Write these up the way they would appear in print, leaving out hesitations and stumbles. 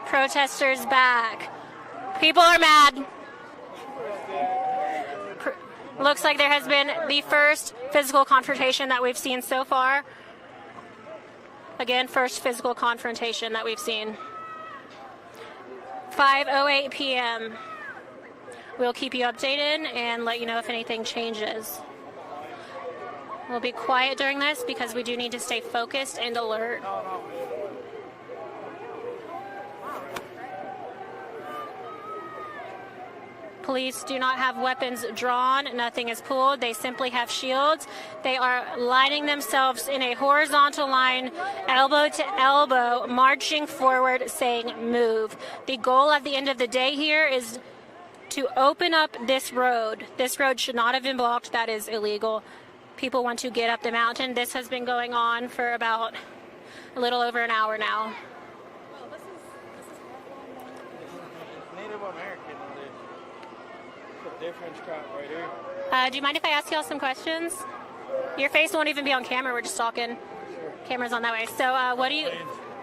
Protesters back. People are mad. Looks like there has been the first physical confrontation that we've seen so far. Again, first physical confrontation that we've seen. 5:08 p.m. We'll keep you updated and let you know if anything changes. We'll be quiet during this because we do need to stay focused and alert. Police do not have weapons drawn. Nothing is pulled. They simply have shields. They are lining themselves in a horizontal line, elbow to elbow, marching forward, saying move. The goal at the end of the day here is to open up this road. This road should not have been blocked. That is illegal. People want to get up the mountain. This has been going on for about a little over an hour now. Well, this is Native American. It's a different crap right here. Do you mind if I ask y'all some questions? Your face won't even be on camera. We're just talking. Camera's on that way. So what do you...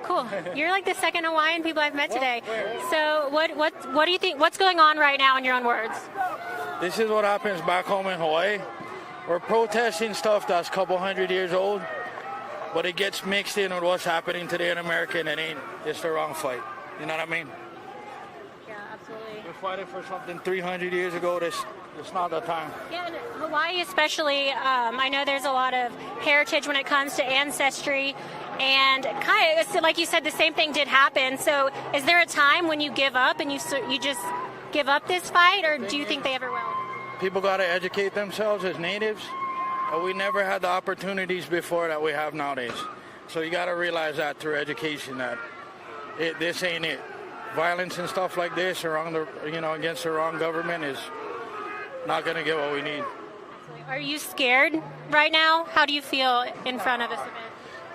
Cool. You're like the second Hawaiian people I've met today. So what do you think? What's going on right now in your own words? This is what happens back home in Hawaii. We're protesting stuff that's a couple hundred years old, but it gets mixed in with what's happening today in America, and it's the wrong fight. You know what I mean? Yeah, absolutely. We're fighting for something 300 years ago. It's not the time. Yeah, and Hawaii especially, I know there's a lot of heritage when it comes to ancestry, and kind of, like you said, the same thing did happen. So is there a time when you give up and you just give up this fight, or do you think they ever will? People got to educate themselves as natives, but we never had the opportunities before that we have nowadays. So you got to realize that through education that this ain't it. Violence and stuff like this against the wrong government is not going to get what we need. Are you scared right now? How do you feel in front of this event?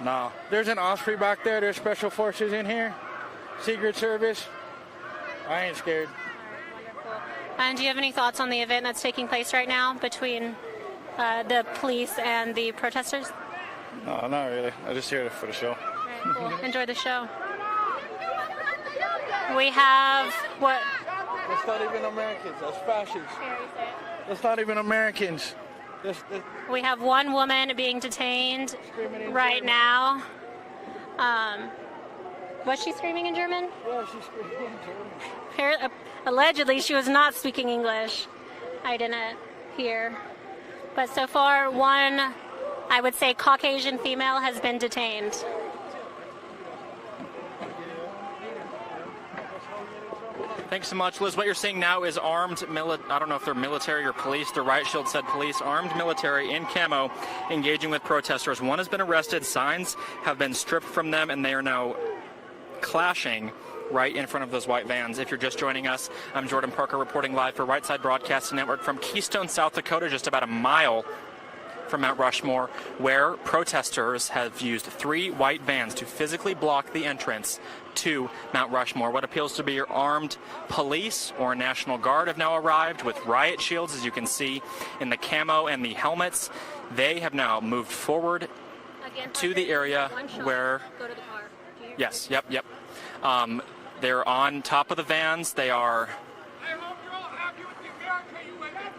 No. There's an Osprey back there. There's special forces in here. Secret Service. I ain't scared. And do you have any thoughts on the event that's taking place right now between the police and the protesters? No, not really. I'm just here for the show. Right, cool. Enjoy the show. We have what? That's not even Americans. That's fascists. That's not even Americans. We have one woman being detained right now. Was she screaming in German? Yeah, she's screaming in German. Allegedly, she was not speaking English. I didn't hear. But so far, one, I would say, Caucasian female has been detained. Thanks so much, Liz. What you're seeing now is armed I don't know if they're military or police. The riot shield said police, armed military in camo, engaging with protesters. One has been arrested. Signs have been stripped from them, and they are now clashing right in front of those white vans. If you're just joining us, I'm Jordan Parker reporting live for Right Side Broadcasting Network from Keystone, South Dakota, just about a mile from Mount Rushmore, where protesters have used 3 white vans to physically block the entrance to Mount Rushmore. What appears to be armed police or National Guard have now arrived with riot shields, as you can see in the camo and the helmets. They have now moved forward to the area where... Go to the car. Yes, yep. They're on top of the vans. They are...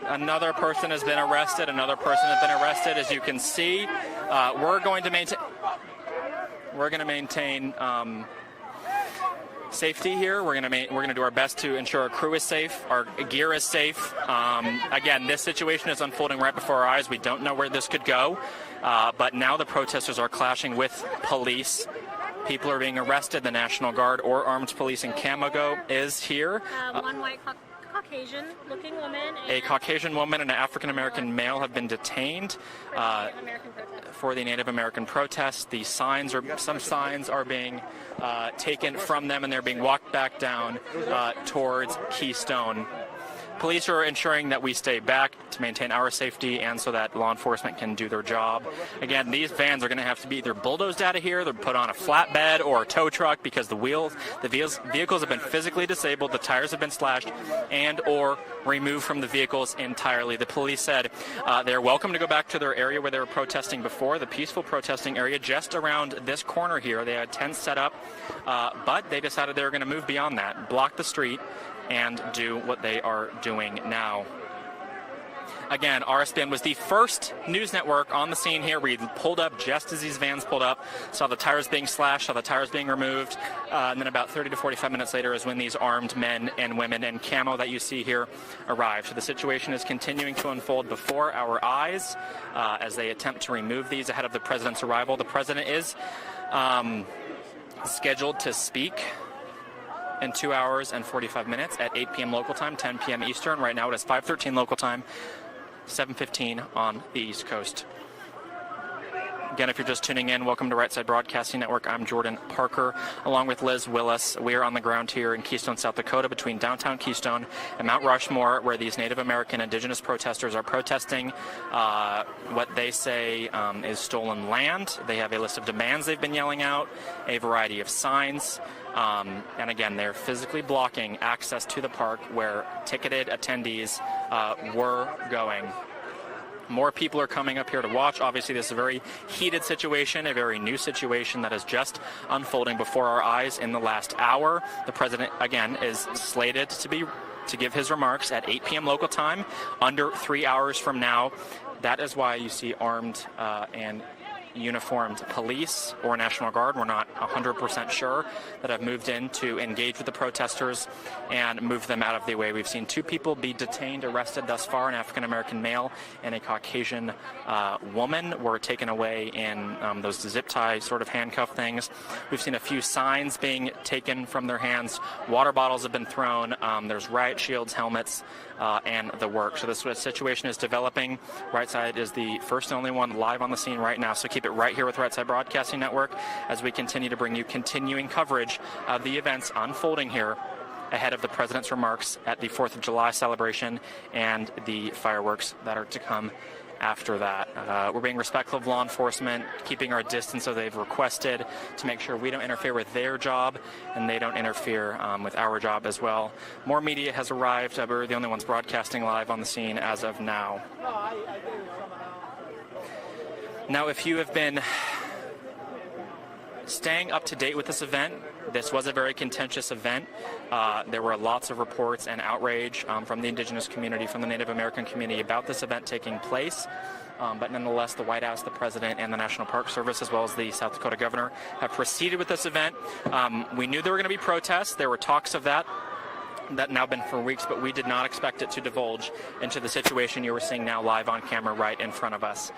Another person has been arrested. Another person has been arrested. As you can see, we're going to maintain safety here. We're going to do our best to ensure our crew is safe, our gear is safe. Again, this situation is unfolding right before our eyes. We don't know where this could go, but now the protesters are clashing with police. People are being arrested. The National Guard or armed police in camo is here. One white Caucasian-looking woman. A Caucasian woman and an African-American male have been detained for the Native American protest. Some signs are being taken from them, and they're being walked back down towards Keystone. police are ensuring that we stay back to maintain our safety and so that law enforcement can do their job. Again, these vans are going to have to be either bulldozed out of here, they're put on a flatbed or a tow truck because the vehicles have been physically disabled, the tires have been slashed, and or removed from the vehicles entirely. The police said they're welcome to go back to their area where they were protesting before, the peaceful protesting area just around this corner here. They had tents set up, but they decided they were going to move beyond that, block the street, and do what they are doing now. Again, RSBN was the first news network on the scene here. We pulled up just as these vans pulled up, saw the tires being slashed, saw the tires being removed, and then about 30 to 45 minutes later is when these armed men and women in camo that you see here arrived. So the situation is continuing to unfold before our eyes as they attempt to remove these ahead of the president's arrival. The president is scheduled to speak in 2 hours and 45 minutes at 8 p.m. local time, 10 p.m. Eastern. Right now it is 5:13 local time, 7:15 on the East Coast. Again, if you're just tuning in, welcome to Right Side Broadcasting Network. I'm Jordan Parker, along with Liz Willis. We are on the ground here in Keystone, South Dakota, between downtown Keystone and Mount Rushmore, where these Native American indigenous protesters are protesting what they say is stolen land. They have a list of demands they've been yelling out, a variety of signs. And again, they're physically blocking access to the park where ticketed attendees were going. More people are coming up here to watch. Obviously, this is a very heated situation, a very new situation that is just unfolding before our eyes in the last hour. The president, again, is slated to give his remarks at 8 p.m. local time, under 3 hours from now. That is why you see armed and uniformed police or National Guard, we're not 100% sure, that have moved in to engage with the protesters and move them out of the way. We've seen 2 people be detained, arrested thus far, an African-American male and a Caucasian woman were taken away in those zip tie sort of handcuff things. We've seen a few signs being taken from their hands. Water bottles have been thrown. There's riot shields, helmets, and the work. So this situation is developing. Right Side is the first and only one live on the scene right now, so keep it right here with Right Side Broadcasting Network as we continue to bring you continuing coverage of the events unfolding here ahead of the president's remarks at the 4th of July celebration and the fireworks that are to come after that. We're being respectful of law enforcement, keeping our distance as they've requested to make sure we don't interfere with their job and they don't interfere with our job as well. More media has arrived. We're the only ones broadcasting live on the scene as of now. Now, if you have been staying up to date with this event, this was a very contentious event. There were lots of reports and outrage from the indigenous community, from the Native American community about this event taking place. But nonetheless, the White House, the President, and the National Park Service, as well as the South Dakota governor, have proceeded with this event. We knew there were going to be protests. There were talks of that now been for weeks, but we did not expect it to divulge into the situation you were seeing now live on camera right in front of us.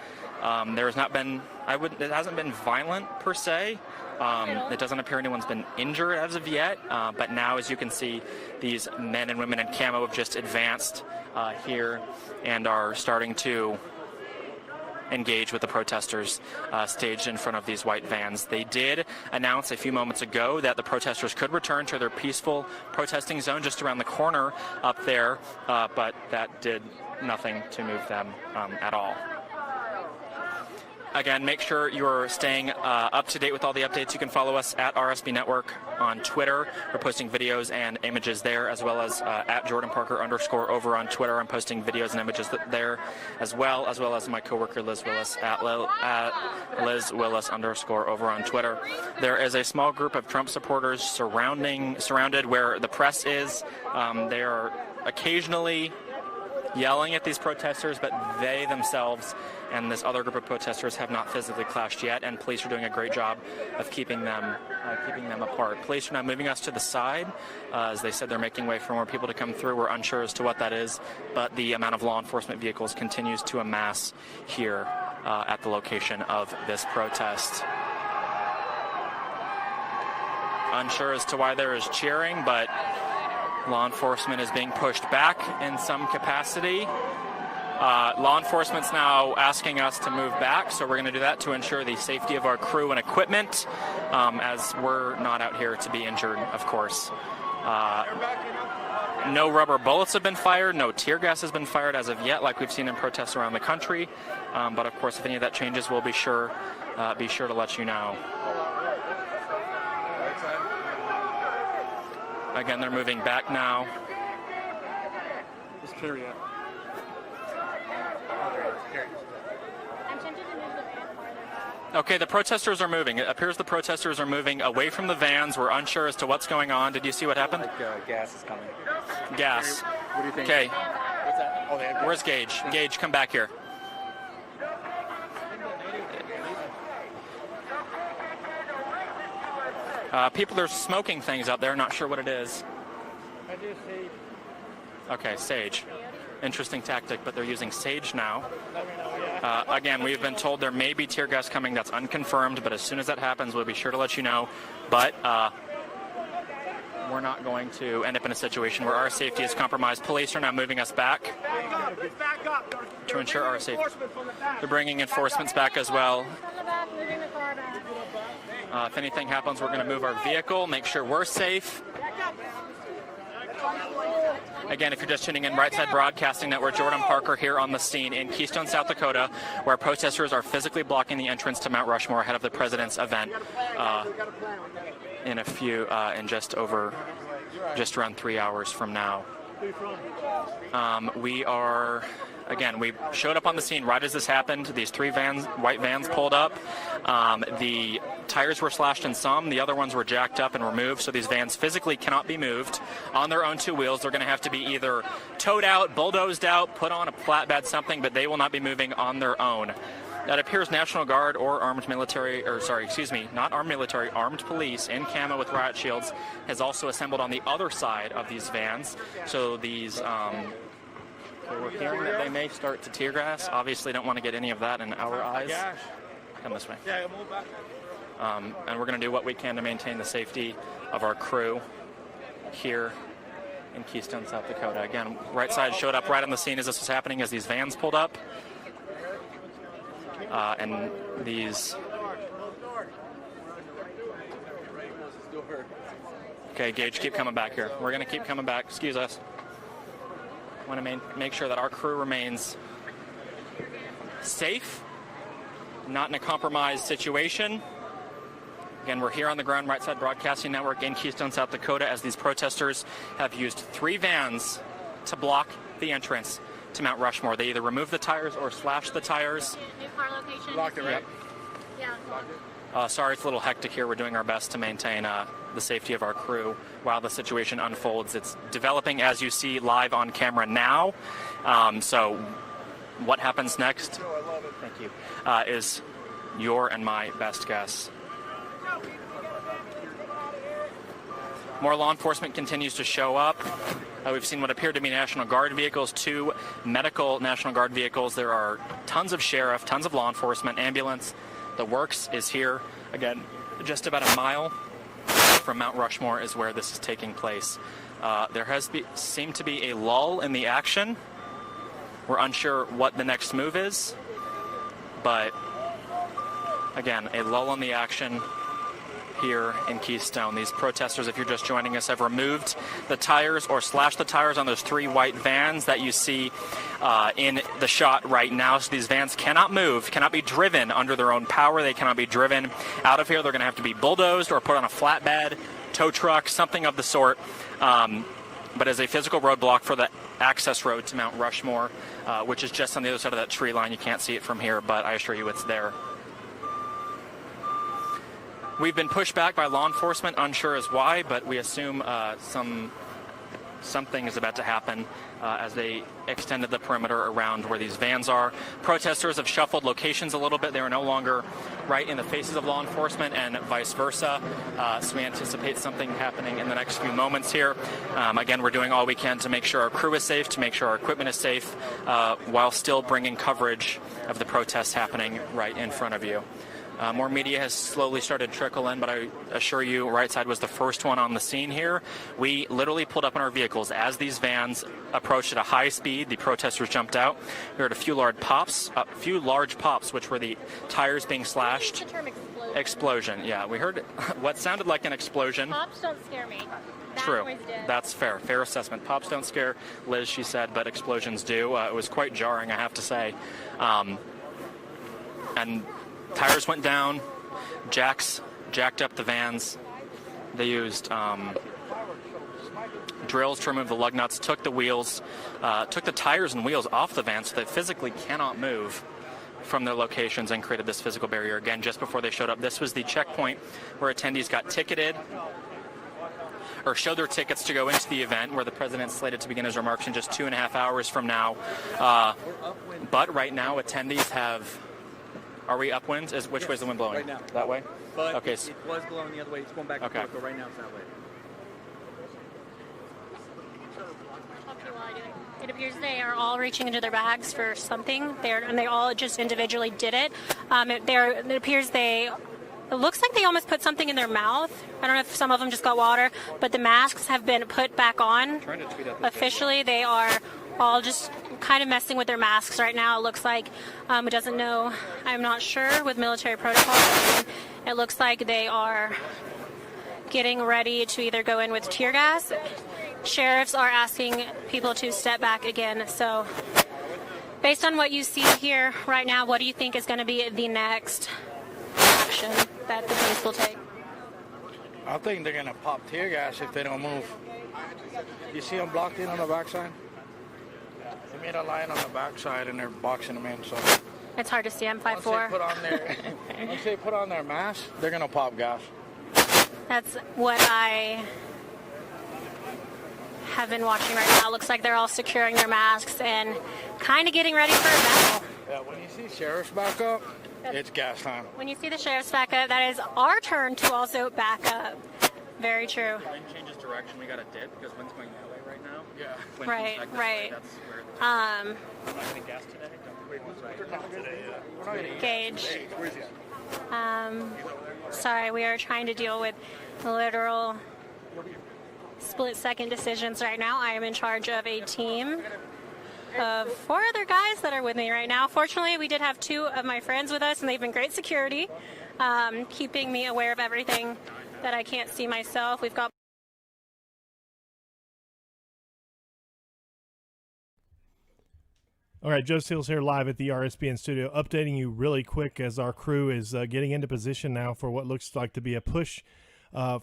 There has not been, it hasn't been violent per se. It doesn't appear anyone's been injured as of yet, but now, as you can see, these men and women in camo have just advanced here and are starting to engage with the protesters staged in front of these white vans. They did announce a few moments ago that the protesters could return to their peaceful protesting zone just around the corner up there, but that did nothing to move them at all. Again, make sure you're staying up to date with all the updates. You can follow us at RSB Network on Twitter. We're posting videos and images there, as well as at Jordan Parker _ over on Twitter. I'm posting videos and images there as well as my coworker Liz Willis at Liz Willis _ over on Twitter. There is a small group of Trump supporters surrounded where the press is. They are occasionally yelling at these protesters, but they themselves and this other group of protesters have not physically clashed yet, and police are doing a great job of keeping them apart. Police are now moving us to the side. As they said, they're making way for more people to come through. We're unsure as to what that is, but the amount of law enforcement vehicles continues to amass here at the location of this protest. Unsure as to why there is cheering, but law enforcement is being pushed back in some capacity. Law enforcement's now asking us to move back, so we're going to do that to ensure the safety of our crew and equipment, as we're not out here to be injured, of course. No rubber bullets have been fired. No tear gas has been fired as of yet, like we've seen in protests around the country. But of course, if any of that changes, we'll be sure to let you know. Again, they're moving back now. This period. I'm tempted to move the van farther back. Okay, the protesters are moving. It appears the protesters are moving away from the vans. We're unsure as to what's going on. Did you see what happened? Gas is coming. Gas. What do you think? Okay, What's that? Oh, they have where's Gage? Gage, come back here. People are smoking things out there. Not sure what it is. Okay, sage. Interesting tactic, but they're using sage now. Again, we've been told there may be tear gas coming. That's unconfirmed, but as soon as that happens, we'll be sure to let you know. But we're not going to end up in a situation where our safety is compromised. Police are now moving us back to ensure our safety. They're bringing enforcements back as well. Moving the car back. If anything happens, we're going to move our vehicle, make sure we're safe. Again, if you're just tuning in, Right Side Broadcasting Network, Jordan Parker here on the scene in Keystone, South Dakota, where protesters are physically blocking the entrance to Mount Rushmore ahead of the president's event in just around 3 hours from now. We showed up on the scene right as this happened. These three white vans pulled up. The tires were slashed in some. The other ones were jacked up and removed. So these vans physically cannot be moved on their own two wheels. They're going to have to be either towed out, bulldozed out, put on a flatbed, something, but they will not be moving on their own. That appears National Guard or armed police in camo with riot shields has also assembled on the other side of these vans. So these... we're hearing that they may start to tear gas. Obviously, don't want to get any of that in our eyes. Come this way. And we're going to do what we can to maintain the safety of our crew here in Keystone, South Dakota. Again, Right Side showed up right on the scene as this was happening, as these vans pulled up. And these... Okay, Gage, keep coming back here. We're going to keep coming back. Excuse us. I want to make sure that our crew remains safe, not in a compromised situation. Again, we're here on the ground, Right Side Broadcasting Network in Keystone, South Dakota, as these protesters have used three vans to block the entrance to Mount Rushmore. They either removed the tires or slashed the tires. New car location. Locked it, right? Yeah. Sorry, it's a little hectic here. We're doing our best to maintain the safety of our crew while the situation unfolds. It's developing, as you see, live on camera now. So what happens next, thank you, is your and my best guess. More law enforcement continues to show up. We've seen what appear to be National Guard vehicles, 2 medical National Guard vehicles. There are tons of sheriff, tons of law enforcement, ambulance. The works is here. Again, just about a mile from Mount Rushmore is where this is taking place. There seemed to be a lull in the action. We're unsure what the next move is, but again, a lull in the action here in Keystone. These protesters, if you're just joining us, have removed the tires or slashed the tires on those 3 white vans that you see in the shot right now. So these vans cannot move, cannot be driven under their own power. They cannot be driven out of here. They're going to have to be bulldozed or put on a flatbed, tow truck, something of the sort. But as a physical roadblock for the access road to Mount Rushmore, which is just on the other side of that tree line. You can't see it from here, but I assure you it's there. We've been pushed back by law enforcement, unsure as why, but we assume something is about to happen as they extended the perimeter around where these vans are. Protesters have shuffled locations a little bit. They are no longer right in the faces of law enforcement and vice versa. So we anticipate something happening in the next few moments here. Again, we're doing all we can to make sure our crew is safe, to make sure our equipment is safe, while still bringing coverage of the protests happening right in front of you. More media has slowly started to trickle in, but I assure you, right side was the first one on the scene here. We literally pulled up in our vehicles as these vans approached at a high speed. The protesters jumped out. We heard a few large pops, which were the tires being slashed. The term Explosion. Yeah, we heard what sounded like an explosion. Pops don't scare me. That True. noise did. That's fair. Fair assessment. Pops don't scare Liz, she said, but explosions do. It was quite jarring, I have to say. And tires went down. Jacks jacked up the vans. They used drills to remove the lug nuts, took the wheels, took the tires and wheels off the van so they physically cannot move from their locations, and created this physical barrier again just before they showed up. This was the checkpoint where attendees got ticketed or showed their tickets to go into the event, where the president's slated to begin his remarks in just 2.5 hours from now. But right now, attendees have... Are we upwind? Which way is the wind blowing? Right now. That way? But okay. It was blowing the other way. It's going back and forth, but right now it's that way. It appears they are all reaching into their bags for something. They all just individually did it. It appears it looks like they almost put something in their mouth. I don't know if some of them just got water, but the masks have been put back on. Officially, they are all just kind of messing with their masks right now. It looks like it doesn't know. I'm not sure with military protocol. It looks like they are getting ready to either go in with tear gas. Sheriffs are asking people to step back again. So based on what you see here right now, what do you think is going to be the next action that the police will take? I think they're going to pop tear gas if they don't move. You see them blocked in on the backside? They made a line on the backside and they're boxing them in. So it's hard to see. I'm 5'4". Once they put on their mask, they're going to pop gas. That's what I have been watching right now. It looks like they're all securing their masks and kind of getting ready for a battle. Yeah, when you see sheriffs back up, it's gas time. When you see the sheriffs back up, that is our turn to also back up. Very true. Wind changes direction. We got a dip because wind's going that way right now. Yeah. Wind Right, comes back right. this way. That's where We're not getting gas today? We're not getting Gage. Where's he at? Sorry, we are trying to deal with literal split-second decisions right now. I am in charge of a team of 4 other guys that are with me right now. Fortunately, we did have 2 of my friends with us, and they've been great security, keeping me aware of everything that I can't see myself. We've got All right, Joe Seals here live at the RSBN studio, updating you really quick as our crew is getting into position now for what looks like to be a push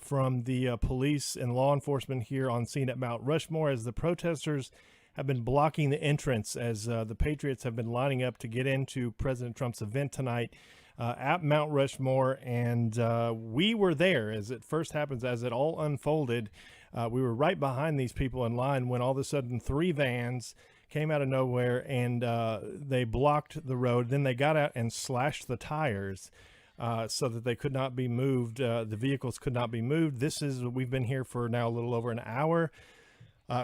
from the police and law enforcement here on scene at Mount Rushmore, as the protesters have been blocking the entrance as the Patriots have been lining up to get into President Trump's event tonight at Mount Rushmore. And we were there as it first happens, as it all unfolded. We were right behind these people in line when all of a sudden 3 vans came out of nowhere and they blocked the road. Then they got out and slashed the tires so that they could not be moved. The vehicles could not be moved. We've been here for now a little over an hour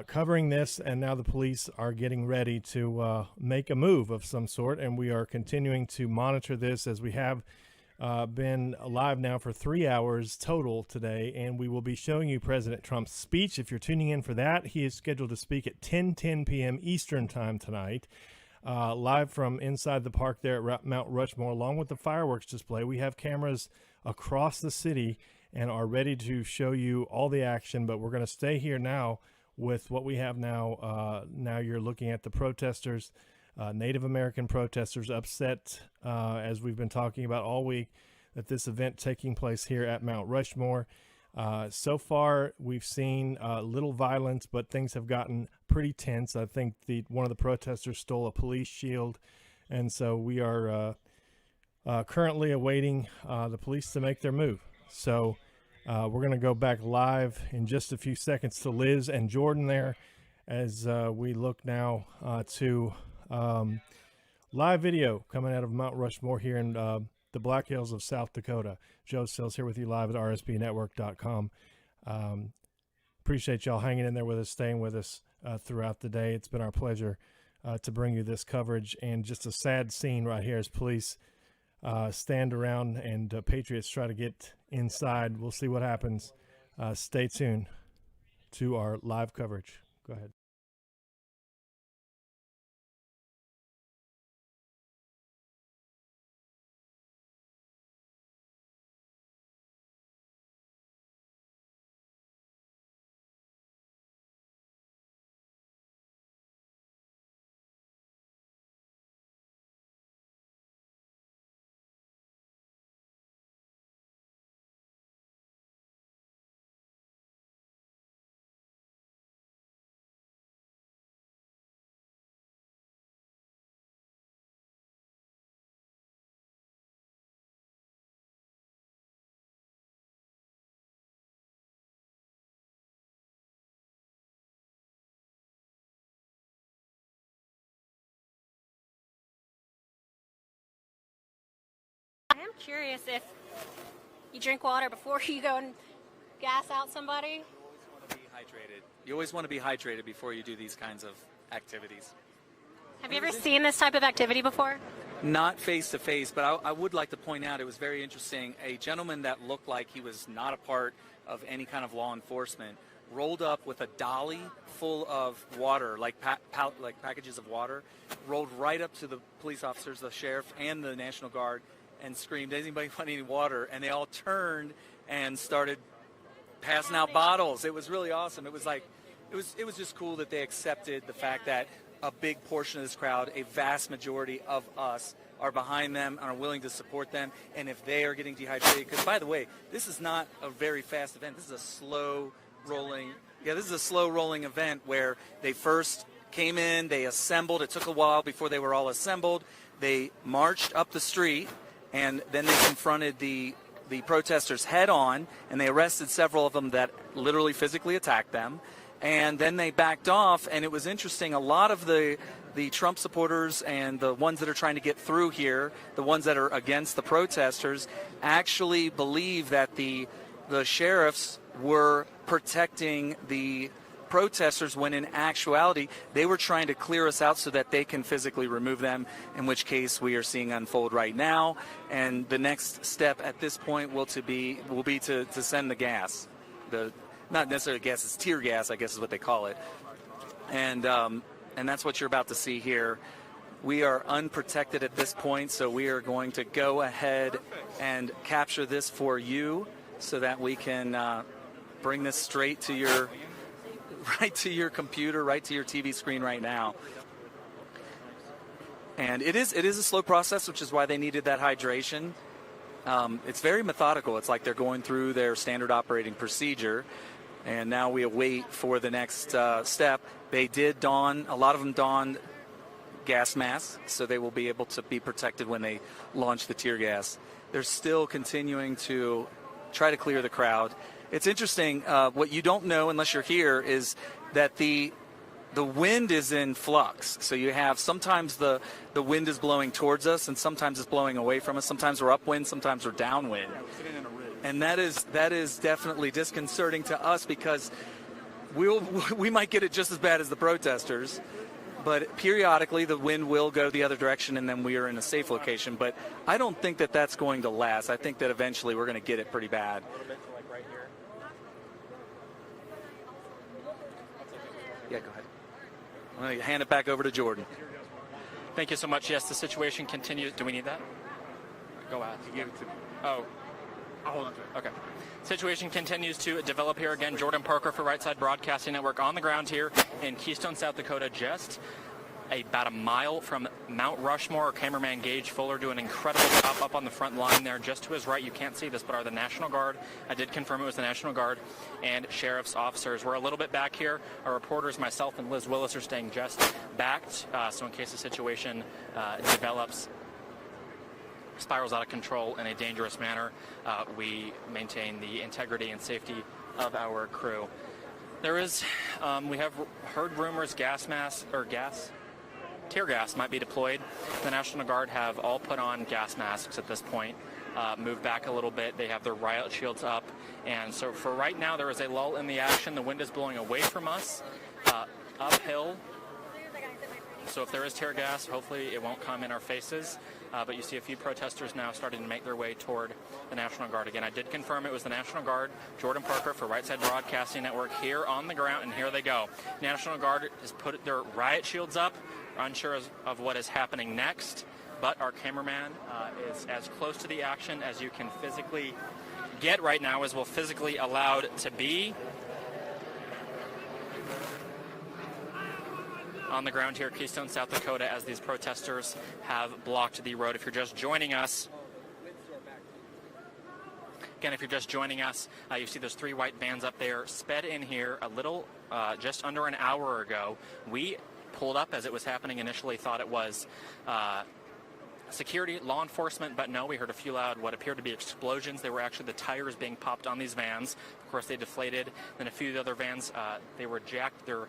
covering this, and now the police are getting ready to make a move of some sort, and we are continuing to monitor this as we have been live now for 3 hours total today, and we will be showing you President Trump's speech. If you're tuning in for that, he is scheduled to speak at 10:10 p.m. Eastern time tonight, live from inside the park there at Mount Rushmore, along with the fireworks display. We have cameras across the city and are ready to show you all the action, but we're going to stay here now with what we have now. Now you're looking at the protesters, Native American protesters upset, as we've been talking about all week, that this event taking place here at Mount Rushmore. So far, we've seen little violence, but things have gotten pretty tense. I think one of the protesters stole a police shield, and so we are currently awaiting the police to make their move. So we're going to go back live in just a few seconds to Liz and Jordan there as we look now to live video coming out of Mount Rushmore here in the Black Hills of South Dakota. Joe Sills here with you live at rsbnetwork.com. Appreciate y'all hanging in there with us, staying with us throughout the day. It's been our pleasure to bring you this coverage, and just a sad scene right here as police stand around and patriots try to get inside. We'll see what happens. Stay tuned to our live coverage. Go ahead. I am curious if you drink water before you go and gas out somebody. You always want to be hydrated before you do these kinds of activities. Have you ever seen this type of activity before? Not face to face, but I would like to point out it was very interesting. A gentleman that looked like he was not a part of any kind of law enforcement rolled up with a dolly full of water, like packages of water, rolled right up to the police officers, the sheriff, and the National Guard, and screamed, "Does anybody want any water?" And they all turned and started passing out bottles. It was really awesome. It was like, it was just cool that they accepted the fact that a big portion of this crowd, a vast majority of us, are behind them and are willing to support them. And if they are getting dehydrated, because by the way, this is not a very fast event. This is a slow rolling event where they first came in, they assembled. It took a while before they were all assembled. They marched up the street, and then they confronted the protesters head on, and they arrested several of them that literally physically attacked them. And then they backed off, and it was interesting. A lot of the Trump supporters and the ones that are trying to get through here, the ones that are against the protesters, actually believe that the sheriffs were protecting the protesters when in actuality they were trying to clear us out so that they can physically remove them, in which case we are seeing unfold right now. And the next step at this point will be to send the gas. Not necessarily gas, it's tear gas, I guess is what they call it. And that's what you're about to see here. We are unprotected at this point, so we are going to go ahead and capture this for you so that we can bring this straight to your computer, right to your TV screen right now. And it is a slow process, which is why they needed that hydration. It's very methodical. It's like they're going through their standard operating procedure. And now we await for the next step. They did a lot of them donned gas masks, so they will be able to be protected when they launch the tear gas. They're still continuing to try to clear the crowd. It's interesting, what you don't know unless you're here is that the wind is in flux. So you have sometimes the wind is blowing towards us and sometimes it's blowing away from us. Sometimes we're upwind, sometimes we're downwind. And that is definitely disconcerting to us because we might get it just as bad as the protesters. But periodically the wind will go the other direction and then we are in a safe location. But I don't think that that's going to last. I think that eventually we're going to get it pretty bad. Yeah, go ahead. I'm going to hand it back over to Jordan. Thank you so much. Yes, the situation continues. Do we need that? Go ahead. You give it to me. Oh. I'll hold on to it. Okay. Situation continues to develop here again. Jordan Parker for Right Side Broadcasting Network on the ground here in Keystone, South Dakota, just about a mile from Mount Rushmore. Our cameraman Gage Fuller doing an incredible job up on the front line there. Just to his right, you can't see this, but are the National Guard. I did confirm it was the National Guard and sheriff's officers. We're a little bit back here. Our reporters, myself and Liz Willis, are staying just backed, so in case the situation spirals out of control in a dangerous manner, we maintain the integrity and safety of our crew. There is, we have heard rumors tear gas might be deployed. The National Guard have all put on gas masks at this point, moved back a little bit. They have their riot shields up. And so for right now, there is a lull in the action. The wind is blowing away from us, uphill. So if there is tear gas, hopefully it won't come in our faces. But you see a few protesters now starting to make their way toward the National Guard. Again, I did confirm it was the National Guard. Jordan Parker for Right Side Broadcasting Network here on the ground, and here they go. National Guard has put their riot shields up, unsure of what is happening next. But our cameraman is as close to the action as you can physically get right now, as we're physically allowed to be. On the ground here, Keystone, South Dakota, as these protesters have blocked the road. If you're just joining us, again, if you're just joining us, you see those 3 white vans up there sped in here a little, just under an hour ago. We pulled up as it was happening initially, thought it was security, law enforcement, but no, we heard a few loud what appeared to be explosions. They were actually the tires being popped on these vans. Of course, they deflated. Then a few of the other vans, they were jacked. Their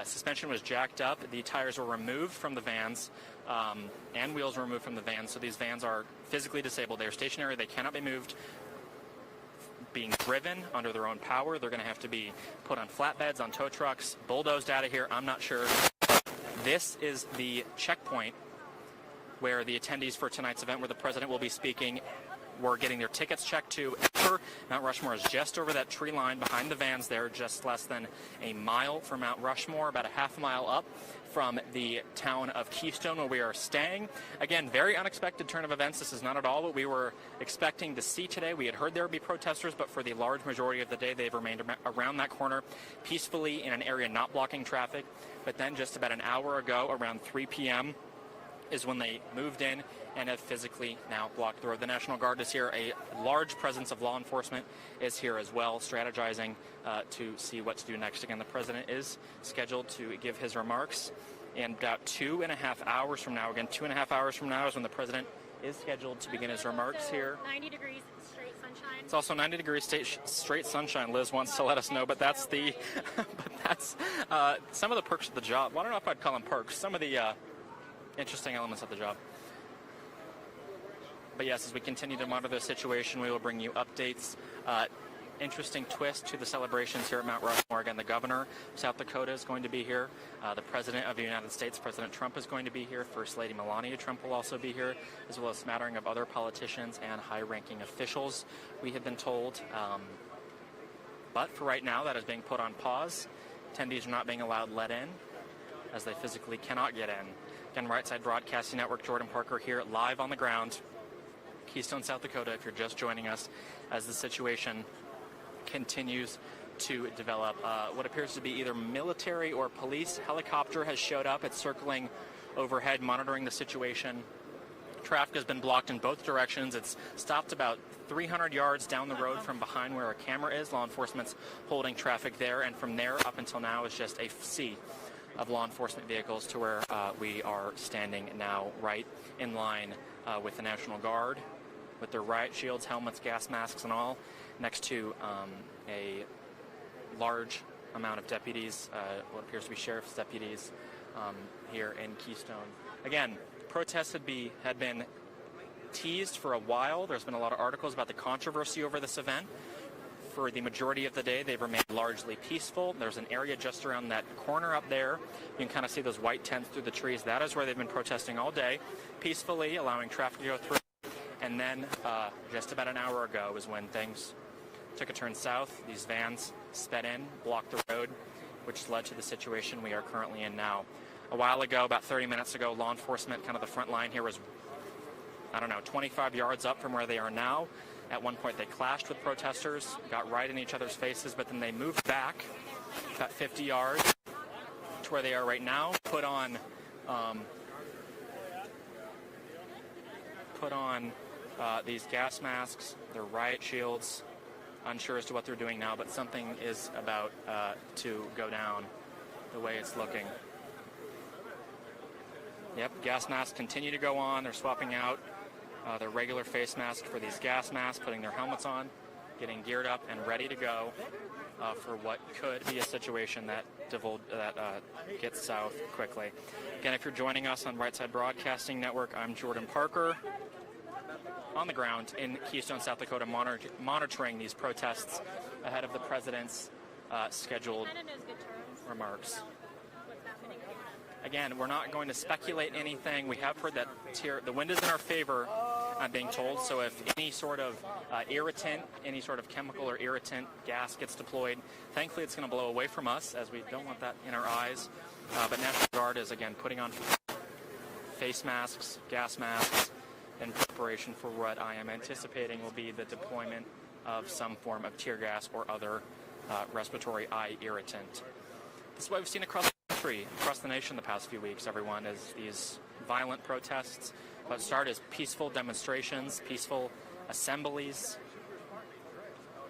suspension was jacked up. The tires were removed from the vans, and wheels were removed from the vans. So these vans are physically disabled. They are stationary. They cannot be moved. Being driven under their own power. They're going to have to be put on flatbeds, on tow trucks, bulldozed out of here. I'm not sure. This is the checkpoint where the attendees for tonight's event, where the president will be speaking, were getting their tickets checked to. Mount Rushmore is just over that tree line behind the vans there, just less than a mile from Mount Rushmore, about a half mile up from the town of Keystone where we are staying. Again, very unexpected turn of events. This is not at all what we were expecting to see today. We had heard there would be protesters, but for the large majority of the day, they've remained around that corner peacefully in an area not blocking traffic. But then just about an hour ago, around 3 p.m., is when they moved in and have physically now blocked the road. The National Guard is here. A large presence of law enforcement is here as well, strategizing to see what to do next. Again, the president is scheduled to give his remarks in about 2.5 hours from now. Again, 2.5 hours from now is when the president is scheduled to begin his remarks here. 90 degrees straight sunshine. It's also 90 degrees straight sunshine. Liz wants to let us know, but that's the, but that's some of the perks of the job. Well, I don't know if I'd call them perks. Some of the interesting elements of the job. But yes, as we continue to monitor the situation, we will bring you updates. Interesting twist to the celebrations here at Mount Rushmore. Again, the governor of South Dakota is going to be here. The president of the United States, President Trump, is going to be here. First Lady Melania Trump will also be here, as well as a smattering of other politicians and high-ranking officials, we have been told. But for right now, that is being put on pause. Attendees are not being allowed let in, as they physically cannot get in. Again, Right Side Broadcasting Network, Jordan Parker here, live on the ground, Keystone, South Dakota, if you're just joining us, as the situation continues to develop. What appears to be either military or police helicopter has showed up. It's circling overhead, monitoring the situation. Traffic has been blocked in both directions. It's stopped about 300 yards down the road from behind where our camera is. Law enforcement's holding traffic there, and from there up until now is just a sea of law enforcement vehicles to where we are standing now, right in line with the National Guard, with their riot shields, helmets, gas masks, and all, next to a large amount of deputies, what appears to be sheriff's deputies here in Keystone. Again, protests had been teased for a while. There's been a lot of articles about the controversy over this event. For the majority of the day, they've remained largely peaceful. There's an area just around that corner up there. You can kind of see those white tents through the trees. That is where they've been protesting all day, peacefully, allowing traffic to go through. And then just about an hour ago is when things took a turn south. These vans sped in, blocked the road, which led to the situation we are currently in now. A while ago, about 30 minutes ago, law enforcement, kind of the front line here, was, 25 yards up from where they are now. At one point, they clashed with protesters, got right in each other's faces, but then they moved back about 50 yards to where they are right now, put on these gas masks, their riot shields. Unsure as to what they're doing now, but something is about to go down the way it's looking. Yep, gas masks continue to go on. They're swapping out their regular face mask for these gas masks, putting their helmets on, getting geared up and ready to go for what could be a situation that gets south quickly. Again, if you're joining us on Right Side Broadcasting Network, I'm Jordan Parker, on the ground in Keystone, South Dakota, monitoring these protests ahead of the president's scheduled remarks. Again, we're not going to speculate anything. We have heard that the wind is in our favor, I'm being told. So if any sort of irritant, any sort of chemical or irritant gas gets deployed, thankfully it's going to blow away from us, as we don't want that in our eyes. But National Guard is, again, putting on face masks, gas masks, in preparation for what I am anticipating will be the deployment of some form of tear gas or other respiratory eye irritant. This is what we've seen across the country, across the nation the past few weeks, everyone, is these violent protests. What start as peaceful demonstrations, peaceful assemblies,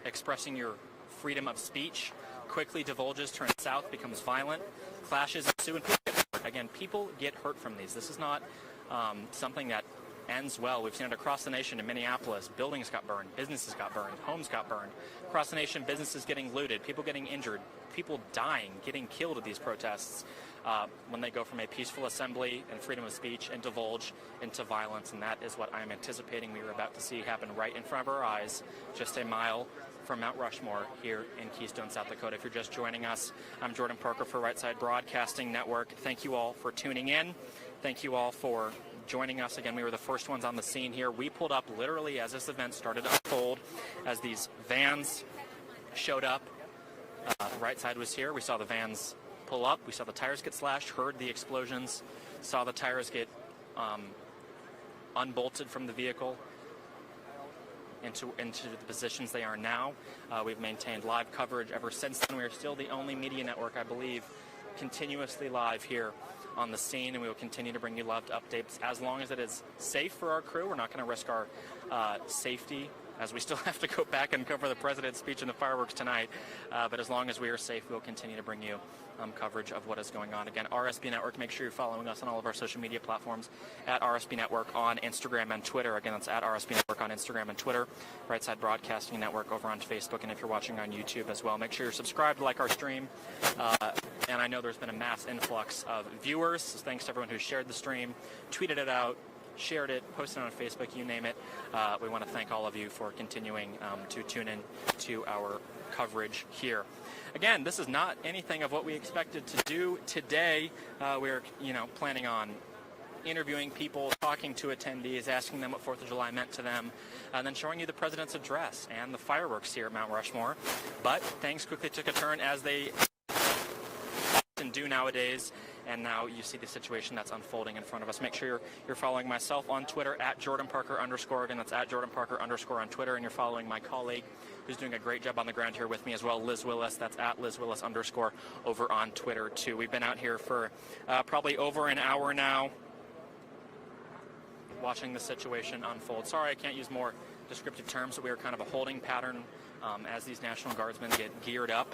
expressing your freedom of speech, quickly divulges, turns south, becomes violent, clashes ensue, and people get hurt. Again, people get hurt from these. This is not something that ends well. We've seen it across the nation. In Minneapolis, buildings got burned, businesses got burned, homes got burned. Across the nation, businesses getting looted, people getting injured, people dying, getting killed at these protests when they go from a peaceful assembly and freedom of speech and divulge into violence. And that is what I'm anticipating we are about to see happen right in front of our eyes, just a mile from Mount Rushmore here in Keystone, South Dakota. If you're just joining us, I'm Jordan Parker for Right Side Broadcasting Network. Thank you all for tuning in. Thank you all for joining us. Again, we were the first ones on the scene here. We pulled up literally as this event started to unfold, as these vans showed up. Right Side was here. We saw the vans pull up. We saw the tires get slashed, heard the explosions, saw the tires get unbolted from the vehicle into the positions they are now. We've maintained live coverage ever since then. We are still the only media network, I believe, continuously live here on the scene, and we will continue to bring you live updates as long as it is safe for our crew. We're not going to risk our safety, as we still have to go back and cover the president's speech and the fireworks tonight. But as long as we are safe, we'll continue to bring you coverage of what is going on. Again, RSB Network, make sure you're following us on all of our social media platforms at RSB Network on Instagram and Twitter. Again, that's at RSB Network on Instagram and Twitter. Right Side Broadcasting Network over on Facebook, and if you're watching on YouTube as well, make sure you're subscribed, like our stream. And I know there's been a mass influx of viewers. So thanks to everyone who shared the stream, tweeted it out, shared it, posted it on Facebook, you name it. We want to thank all of you for continuing to tune in to our coverage here. Again, this is not anything of what we expected to do today. We're, planning on interviewing people, talking to attendees, asking them what 4th of July meant to them, and then showing you the president's address and the fireworks here at Mount Rushmore. But things quickly took a turn, as they often do nowadays. And now you see the situation that's unfolding in front of us. Make sure you're following myself on Twitter at Jordan Parker _. Again, that's at Jordan Parker _ on Twitter. And you're following my colleague, who's doing a great job on the ground here with me as well, Liz Willis. That's at Liz Willis _ over on Twitter too. We've been out here for probably over an hour now, watching the situation unfold. Sorry, I can't use more descriptive terms, but we are kind of a holding pattern as these National Guardsmen get geared up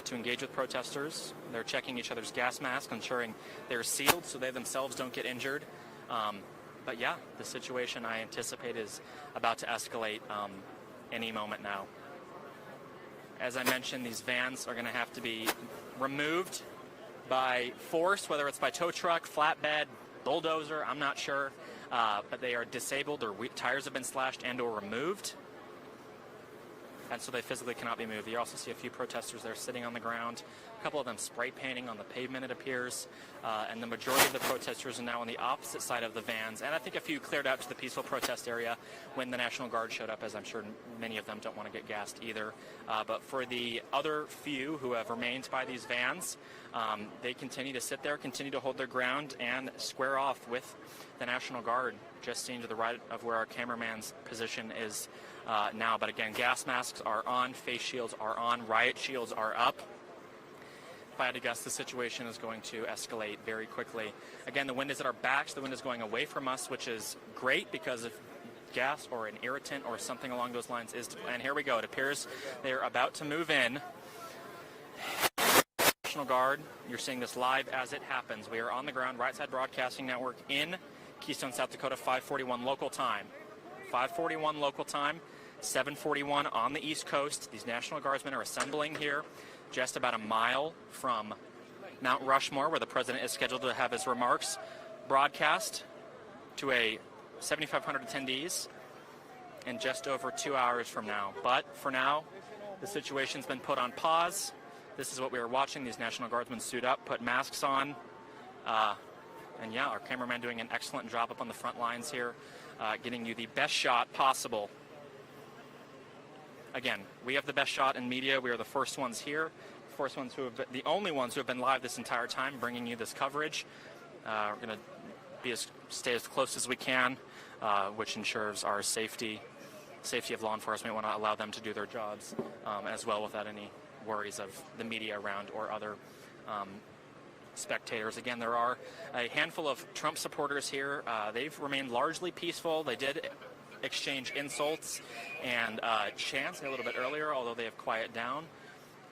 to engage with protesters. They're checking each other's gas masks, ensuring they're sealed so they themselves don't get injured. But yeah, the situation I anticipate is about to escalate any moment now. As I mentioned, these vans are going to have to be removed by force, whether it's by tow truck, flatbed, bulldozer, I'm not sure. But they are disabled, their tires have been slashed and or removed. And so they physically cannot be moved. You also see a few protesters there sitting on the ground, a couple of them spray painting on the pavement, it appears, and the majority of the protesters are now on the opposite side of the vans, and I think a few cleared out to the peaceful protest area when the National Guard showed up, as I'm sure many of them don't want to get gassed either. But for the other few who have remained by these vans, they continue to sit there, continue to hold their ground, and square off with the National Guard, just seen to the right of where our cameraman's position is now. But again, gas masks are on, face shields are on, riot shields are up. If I had to guess, the situation is going to escalate very quickly. Again, the wind is at our backs, the wind is going away from us, which is great, because if gas or an irritant or something along those lines is and here we go, it appears they're about to move in. National Guard, you're seeing this live as it happens. We are on the ground, Right Side Broadcasting Network in Keystone, South Dakota, 5:41 local time. 5:41 local time, 7:41 on the East Coast. These National Guardsmen are assembling here just about a mile from Mount Rushmore, where the president is scheduled to have his remarks broadcast to a 7,500 attendees in just over 2 hours from now. But for now, the situation's been put on pause. This is what we are watching. These National Guardsmen suit up, put masks on, And yeah, our cameraman doing an excellent job up on the front lines here, getting you the best shot possible. Again, we have the best shot in media. We are the first ones here, the only ones who have been live this entire time, bringing you this coverage. We're going to stay as close as we can, which ensures our safety of law enforcement. We want to allow them to do their jobs as well without any worries of the media around or other spectators. Again, there are a handful of Trump supporters here. They've remained largely peaceful. They did exchange insults and chants a little bit earlier, although they have quieted down,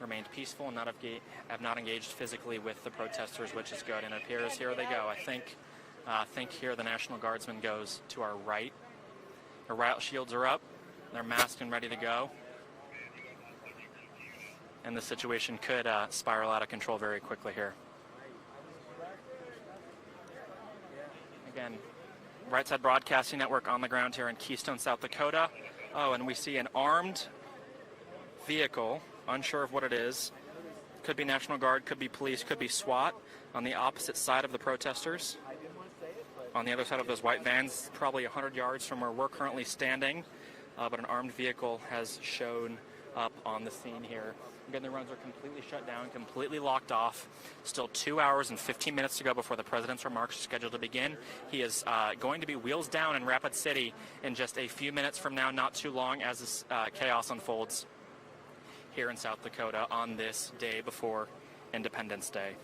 remained peaceful, and have not engaged physically with the protesters, which is good. And it appears here they go. I think here the National Guardsman goes to our right. Their riot shields are up. They're masked and ready to go. And the situation could spiral out of control very quickly here. Again, Right Side Broadcasting Network on the ground here in Keystone, South Dakota. Oh, and we see an armed vehicle, unsure of what it is. Could be National Guard, could be police, could be SWAT, on the opposite side of the protesters. On the other side of those white vans, probably 100 yards from where we're currently standing. But an armed vehicle has shown up on the scene here. Again, the roads are completely shut down, completely locked off. Still 2 hours and 15 minutes to go before the president's remarks are scheduled to begin. He is going to be wheels down in Rapid City in just a few minutes from now, not too long, as this chaos unfolds here in South Dakota on this day before Independence Day.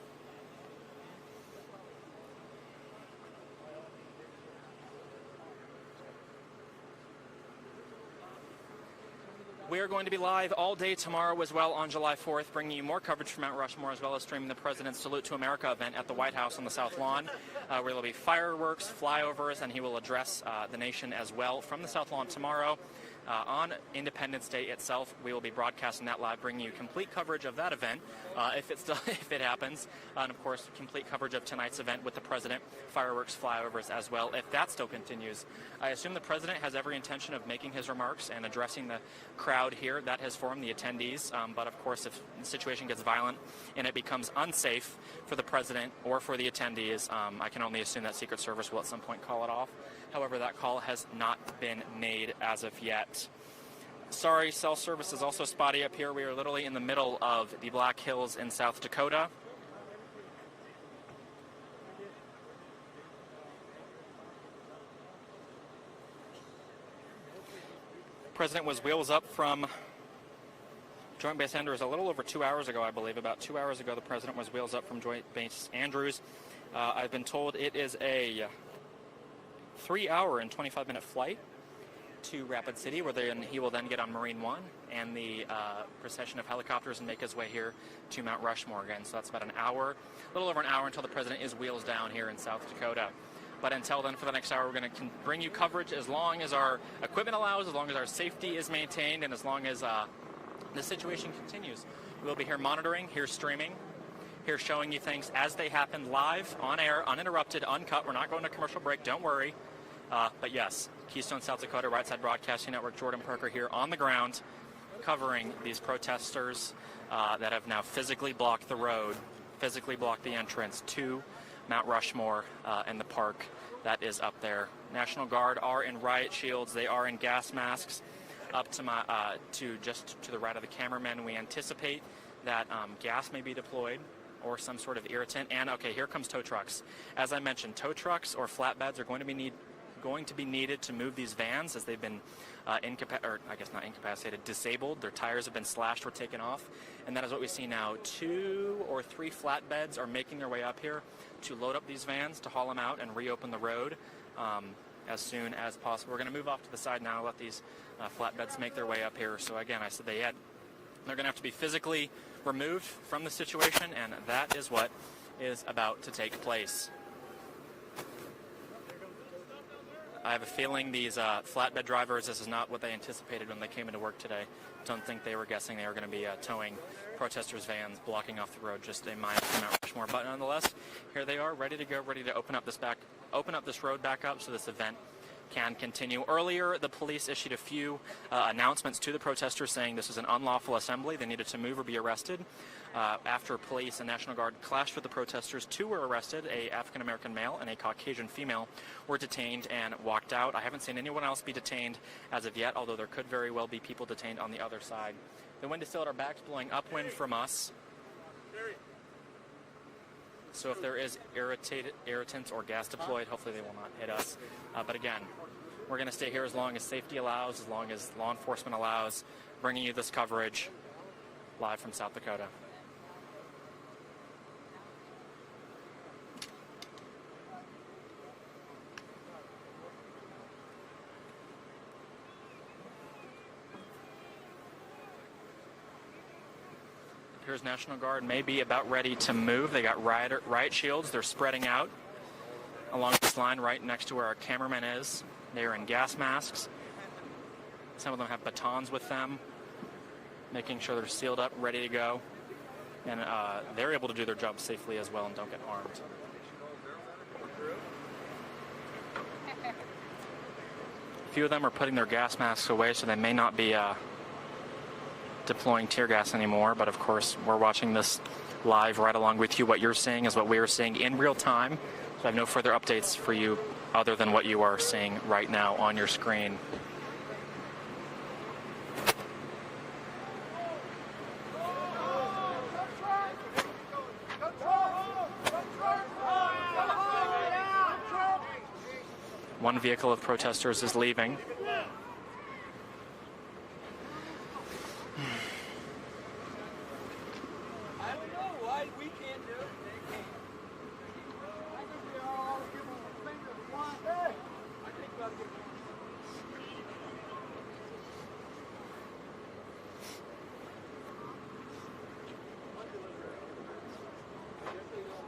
We are going to be live all day tomorrow as well on July 4th, bringing you more coverage from Mount Rushmore, as well as streaming the President's Salute to America event at the White House on the South Lawn, where there will be fireworks, flyovers, and he will address the nation as well from the South Lawn tomorrow. On Independence Day itself, we will be broadcasting that live, bringing you complete coverage of that event, if it happens, and of course complete coverage of tonight's event with the president, fireworks, flyovers as well, if that still continues. I assume the president has every intention of making his remarks and addressing the crowd here that has formed, the attendees, but of course if the situation gets violent and it becomes unsafe for the president or for the attendees, I can only assume that Secret Service will at some point call it off. However, that call has not been made as of yet. Sorry, cell service is also spotty up here. We are literally in the middle of the Black Hills in South Dakota. President was wheels up from Joint Base Andrews a little over 2 hours ago, I believe. About 2 hours ago, the president was wheels up from Joint Base Andrews. I've been told it is a 3-hour and 25-minute flight to Rapid City, where he will then get on Marine One and the procession of helicopters and make his way here to Mount Rushmore again. So that's about an hour, a little over an hour, until the president is wheels down here in South Dakota. But until then, for the next hour, we're going to bring you coverage as long as our equipment allows, as long as our safety is maintained, and as long as the situation continues. We'll be here monitoring, here streaming, here showing you things as they happen live, on air, uninterrupted, uncut. We're not going to commercial break, don't worry. But yes, Keystone, South Dakota, Right Side Broadcasting Network, Jordan Parker here on the ground, covering these protesters that have now physically blocked the road, physically blocked the entrance to Mount Rushmore and the park that is up there. National Guard are in riot shields. They are in gas masks. Up to just to the right of the cameraman, we anticipate that gas may be deployed or some sort of irritant. And okay, here comes tow trucks. As I mentioned, tow trucks or flatbeds are going to be needed to move these vans, as they've been disabled. Their tires have been slashed or taken off, and that is what we see now. 2 or 3 flatbeds are making their way up here to load up these vans, to haul them out and reopen the road as soon as possible. We're going to move off to the side now, let these flatbeds make their way up here. So again, I said they're going to have to be physically removed from the situation, and that is what is about to take place. I have a feeling these flatbed drivers, this is not what they anticipated when they came into work today. Don't think they were guessing they were going to be towing protesters' vans, blocking off the road just a mile from Mount Rushmore. But nonetheless, here they are, ready to go, ready to open up this road back up so this event can continue. Earlier, the police issued a few announcements to the protesters saying this was an unlawful assembly. They needed to move or be arrested. After police and National Guard clashed with the protesters, 2 were arrested. A African-American male and a Caucasian female were detained and walked out. I haven't seen anyone else be detained as of yet, although there could very well be people detained on the other side. The wind is still at our backs, blowing upwind from us. So if there is irritants or gas deployed, hopefully they will not hit us. But again, we're going to stay here as long as safety allows, as long as law enforcement allows, bringing you this coverage live from South Dakota. Here's National Guard may be about ready to move. They got riot shields. They're spreading out along this line right next to where our cameraman is. They are in gas masks. Some of them have batons with them, making sure they're sealed up, ready to go. And they're able to do their job safely as well and don't get harmed. A few of them are putting their gas masks away, so they may not be deploying tear gas anymore, but of course we're watching this live right along with you. What you're seeing is what we are seeing in real time, so I have no further updates for you other than what you are seeing right now on your screen. One vehicle of protesters is leaving.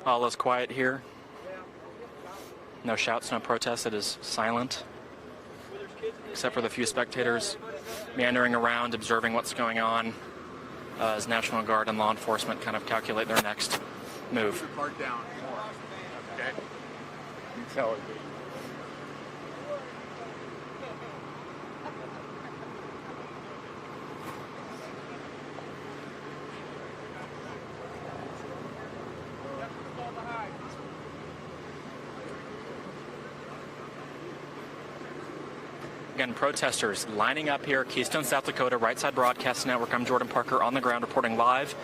All is quiet here. No shouts, no protests. It is silent, except for the few spectators meandering around, observing what's going on as National Guard and law enforcement kind of calculate their next move. Part down more. Okay. You tell it. Again, protesters lining up here, Keystone, South Dakota, Right Side Broadcast Network. I'm Jordan Parker on the ground reporting live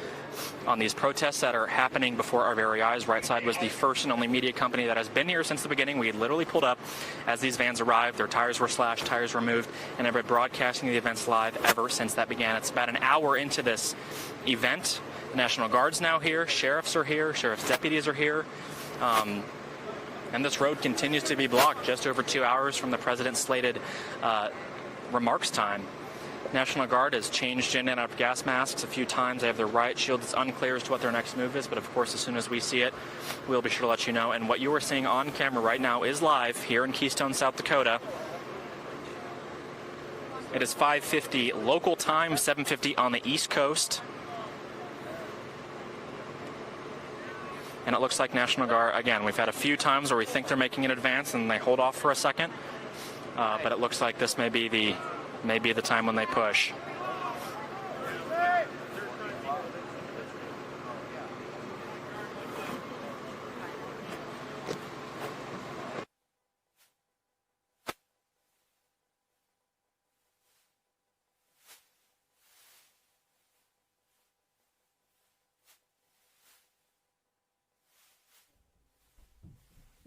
on these protests that are happening before our very eyes. Right Side was the first and only media company that has been here since the beginning. We literally pulled up as these vans arrived. Their tires were slashed, tires removed, and have been broadcasting the events live ever since that began. It's about an hour into this event. The National Guard's now here, sheriffs are here, sheriff's deputies are here. And this road continues to be blocked just over 2 hours from the president's slated remarks time. National Guard has changed in and out of gas masks a few times. They have their riot shields. It's unclear as to what their next move is, but of course, as soon as we see it, we'll be sure to let you know. And what you are seeing on camera right now is live here in Keystone, South Dakota. It is 5:50 local time, 7:50 on the East Coast. And it looks like National Guard, again, we've had a few times where we think they're making an advance and they hold off for a second. But it looks like this may be the time when they push.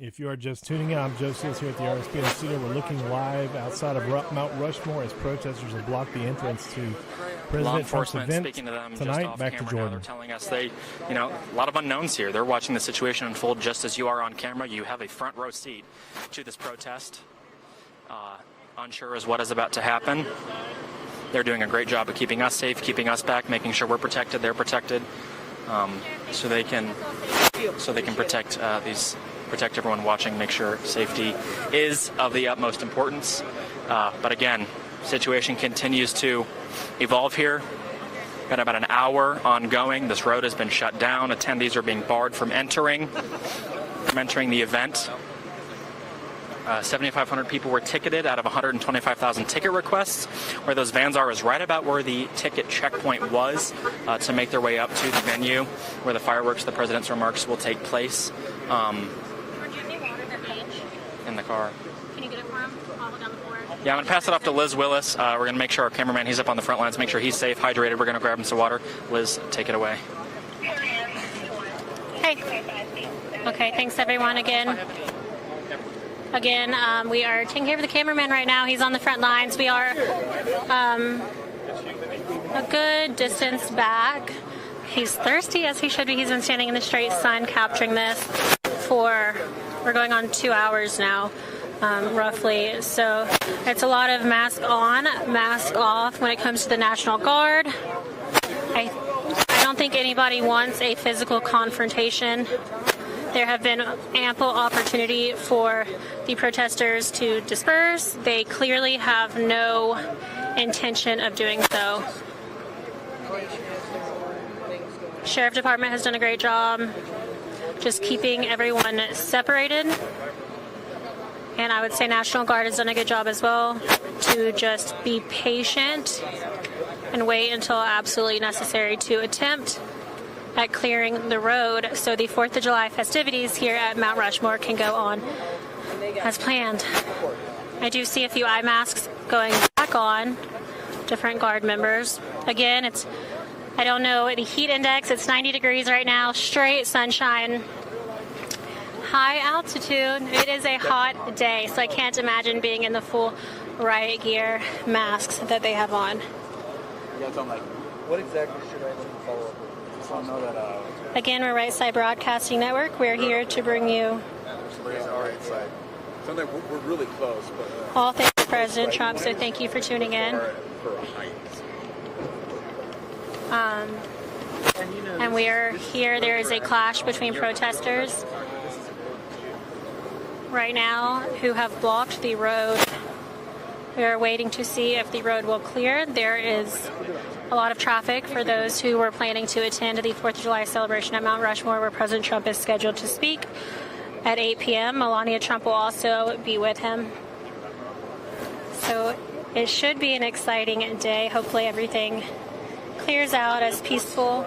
If you are just tuning in, I'm Joe Seals here at the RSPN studio. We're looking live outside of Mount Rushmore as protesters have blocked the entrance to President Trump's event speaking to them tonight. Just off back to camera now, Jordan. they're telling us a lot of unknowns here. They're watching the situation unfold just as you are on camera. You have a front row seat to this protest. Unsure as what is about to happen. They're doing a great job of keeping us safe, keeping us back, making sure we're protected, they're protected, so they can protect everyone watching, make sure safety is of the utmost importance. But again, situation continues to evolve here. Got about an hour ongoing. This road has been shut down. Attendees are being barred from entering the event. 7,500 people were ticketed out of 125,000 ticket requests. Where those vans are is right about where the ticket checkpoint was to make their way up to the venue where the fireworks, the president's remarks will take place. In the car. Can you get it for him? I'll hold down the board. Yeah, I'm going to pass it off to Liz Willis. We're going to make sure our cameraman, he's up on the front lines, make sure he's safe, hydrated. We're going to grab him some water. Liz, take it away. Hey. Okay, thanks everyone again. Again, we are taking care of the cameraman right now. He's on the front lines. We are a good distance back. He's thirsty, as he should be. He's been standing in the straight sun capturing this we're going on 2 hours now, roughly. So it's a lot of mask on, mask off when it comes to the National Guard. I don't think anybody wants a physical confrontation. There have been ample opportunity for the protesters to disperse. They clearly have no intention of doing so. Sheriff Department has done a great job just keeping everyone separated. And I would say National Guard has done a good job as well to just be patient and wait until absolutely necessary to attempt at clearing the road so the 4th of July festivities here at Mount Rushmore can go on as planned. I do see a few eye masks going back on, different Guard members. Again, I don't know the heat index. It's 90 degrees right now, straight sunshine, high altitude. It is a hot day, so I can't imagine being in the full riot gear masks that they have on. What exactly should I follow up with? Just want to know that. Again, we're Right Side Broadcasting Network. We're here to bring you Sounds like we're really close. But, all things President Trump, so thank you for tuning in. And we are here. There is a clash between protesters right now who have blocked the road. We are waiting to see if the road will clear. There is a lot of traffic for those who were planning to attend the 4th of July celebration at Mount Rushmore, where President Trump is scheduled to speak at 8 p.m. Melania Trump will also be with him. So it should be an exciting day. Hopefully everything clears out as peaceful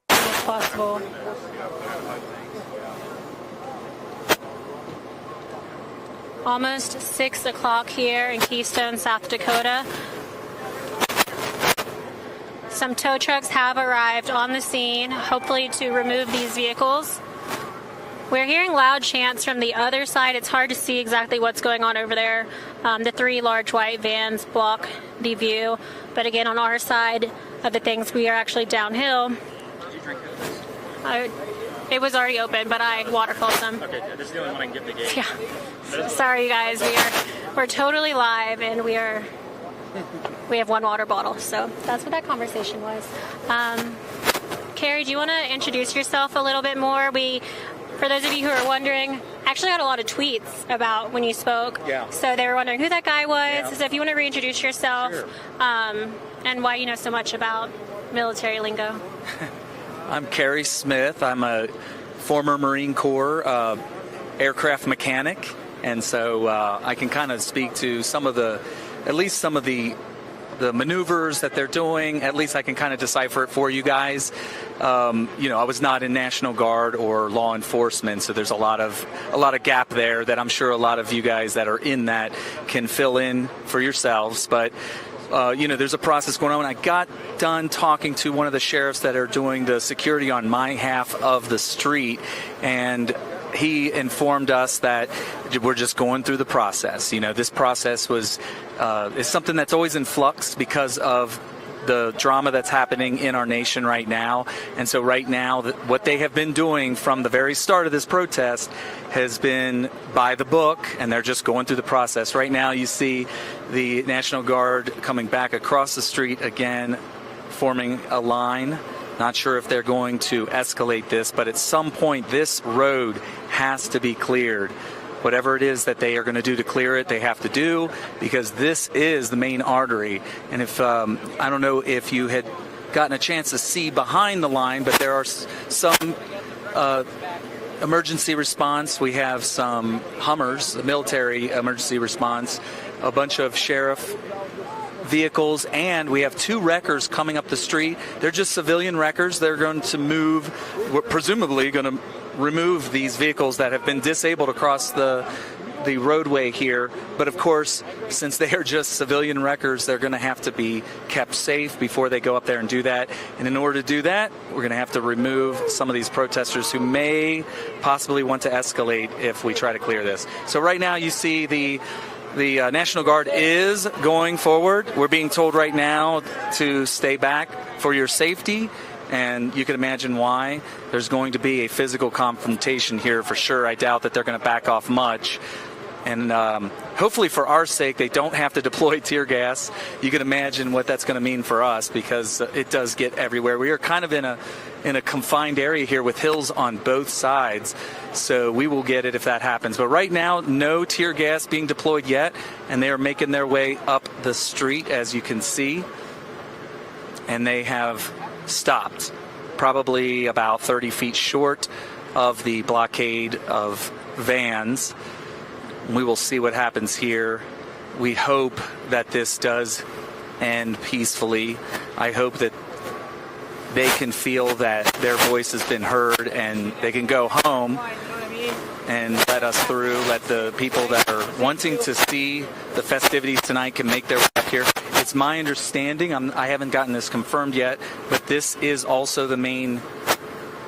as possible. Almost 6 o'clock here in Keystone, South Dakota. Some tow trucks have arrived on the scene, hopefully to remove these vehicles. We're hearing loud chants from the other side. It's hard to see exactly what's going on over there. The 3 large white vans block the view. But again, on our side of the things, we are actually downhill. Did you drink this? It was already open, but I waterfalled some. Okay, this is the only one I can give the gate. Yeah. Sorry, you guys. We're totally live, and we have 1 water bottle. So that's what that conversation was. Carrie, do you want to introduce yourself a little bit more? For those of you who are wondering, I actually got a lot of tweets about when you spoke. Yeah. So they were wondering who that guy was. Yeah. So if you want to reintroduce yourself, Sure. And why you know so much about military lingo. I'm Kerry Smith. I'm a former Marine Corps aircraft mechanic, and so I can kind of speak to at least some of the maneuvers that they're doing. At least I can kind of decipher it for you guys. I was not in National Guard or law enforcement, so there's a lot of gap there that I'm sure a lot of you guys that are in that can fill in for yourselves. But there's a process going on. I got done talking to one of the sheriffs that are doing the security on my half of the street, and he informed us that we're just going through the process. This process is something that's always in flux because of the drama that's happening in our nation right now. And so right now, what they have been doing from the very start of this protest has been by the book, and they're just going through the process. Right now, you see the National Guard coming back across the street again, forming a line. Not sure if they're going to escalate this, but at some point, this road has to be cleared. Whatever it is that they are going to do to clear it, they have to do, because this is the main artery. And if I don't know if you had gotten a chance to see behind the line, but there are some emergency response. We have some Hummers, the military emergency response, a bunch of sheriff vehicles, and we have 2 wreckers coming up the street. They're just civilian wreckers. They're going to move, we're presumably going to remove these vehicles that have been disabled across the roadway here. But of course, since they are just civilian wreckers, they're going to have to be kept safe before they go up there and do that. And in order to do that, we're going to have to remove some of these protesters who may possibly want to escalate if we try to clear this. So right now you see the National Guard is going forward. We're being told right now to stay back for your safety, and you can imagine why. There's going to be a physical confrontation here for sure. I doubt that they're going to back off much. And hopefully for our sake, they don't have to deploy tear gas. You can imagine what that's going to mean for us, because it does get everywhere. We are kind of in a confined area here with hills on both sides, so we will get it if that happens. But right now, no tear gas being deployed yet, and they are making their way up the street, as you can see. And they have stopped, probably about 30 feet short of the blockade of vans. We will see what happens here. We hope that this does end peacefully. I hope that they can feel that their voice has been heard and they can go home and let us through. Let the people that are wanting to see the festivities tonight can make their way up here. It's my understanding, I haven't gotten this confirmed yet, but this is also the main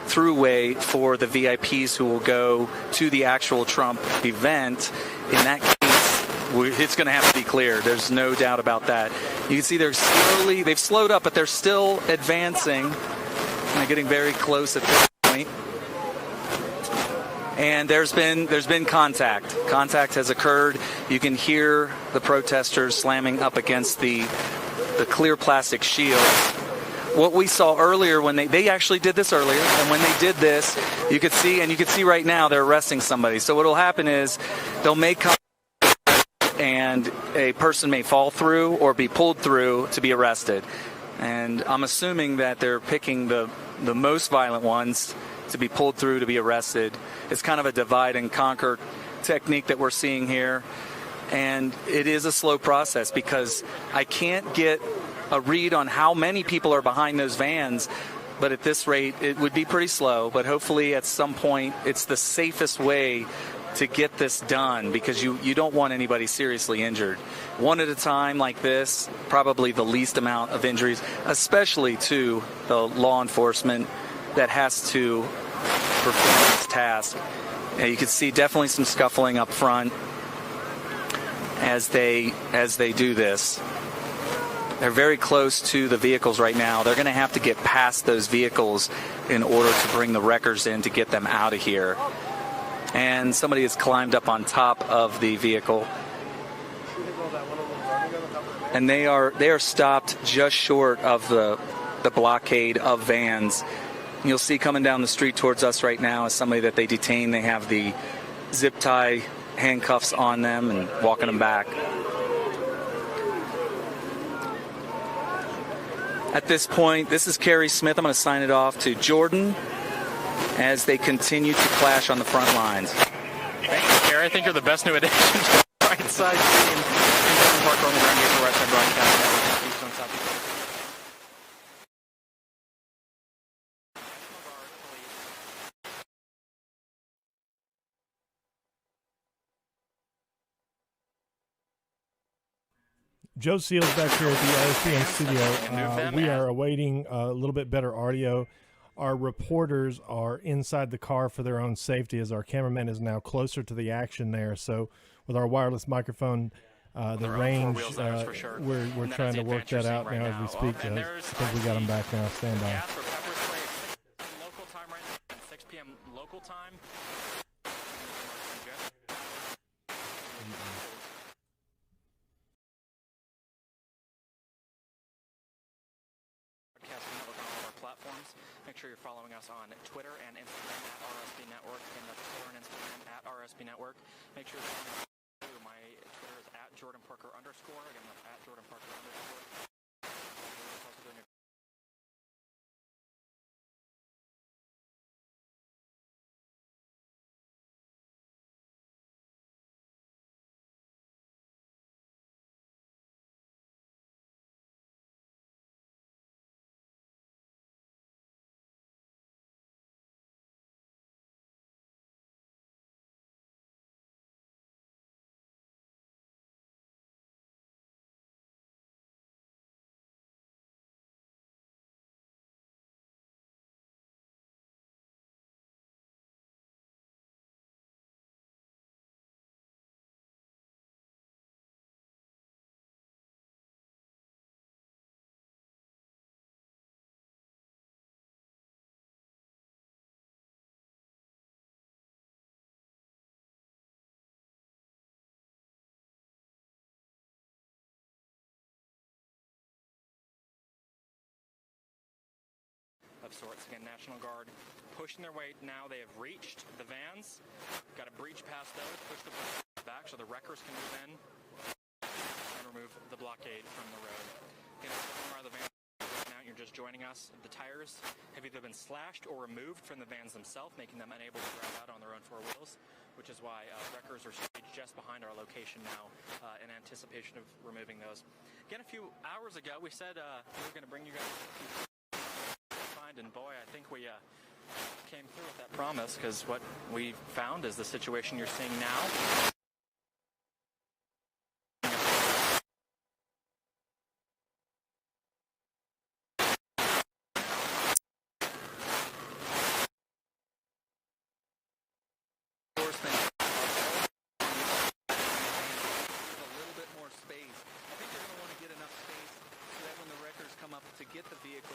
throughway for the VIPs who will go to the actual Trump event. In that case, it's going to have to be cleared. There's no doubt about that. You can see they've slowed up, but they're still advancing. They're getting very close at this point. And there's been contact. Contact has occurred. You can hear the protesters slamming up against the clear plastic shield. What we saw earlier when they actually did this earlier, and when they did this, you could see right now they're arresting somebody. So what will happen is they'll make contact and a person may fall through or be pulled through to be arrested. And I'm assuming that they're picking the most violent ones to be pulled through to be arrested. It's kind of a divide and conquer technique that we're seeing here. And it is a slow process because I can't get a read on how many people are behind those vans, but at this rate it would be pretty slow. But hopefully at some point it's the safest way to get this done, because you don't want anybody seriously injured. One at a time like this, probably the least amount of injuries, especially to the law enforcement that has to perform this task. And you can see definitely some scuffling up front as they do this. They're very close to the vehicles right now. They're going to have to get past those vehicles in order to bring the wreckers in to get them out of here. And somebody has climbed up on top of the vehicle. And they are stopped just short of the blockade of vans. You'll see coming down the street towards us right now is somebody that they detain. They have the zip tie handcuffs on them and walking them back. At this point, this is Kerry Smith. I'm going to sign it off to Jordan as they continue to clash on the front lines. Thank you, Kerry. I think you're the best new addition to the right side team. Jordan Parker on the ground here for Right Side Broadcast Network. Keystone Southeast. Joe Seals back here at the RSPN studio. We are awaiting a little bit better audio. Our reporters are inside the car for their own safety, as our cameraman is now closer to the action there. So with our wireless microphone, the range, we're trying to work that out now as we speak. I think we got them back now. Stand by. Local time right now, 6 p.m. local time. Platforms. Make sure you're following us on Twitter and Instagram at RSB Network, and that's Twitter and Instagram at RSB Network. Make sure you're following me. My Twitter is at Jordan Parker _. Again, that's at Jordan Parker _. of sorts. Again, National Guard pushing their way now. They have reached the vans. Got to breach past those, push the back so the wreckers can move in and remove the blockade from the road. Again, the vans now, you're just joining us. The tires have either been slashed or removed from the vans themselves, making them unable to drive out on their own four wheels, which is why wreckers are staged just behind our location now in anticipation of removing those. Again, a few hours ago, we said we were going to bring you guys find, and boy, I think we came through with that promise, because what we found is the situation you're seeing now. To get the vehicles,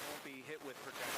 won't be hit with protection.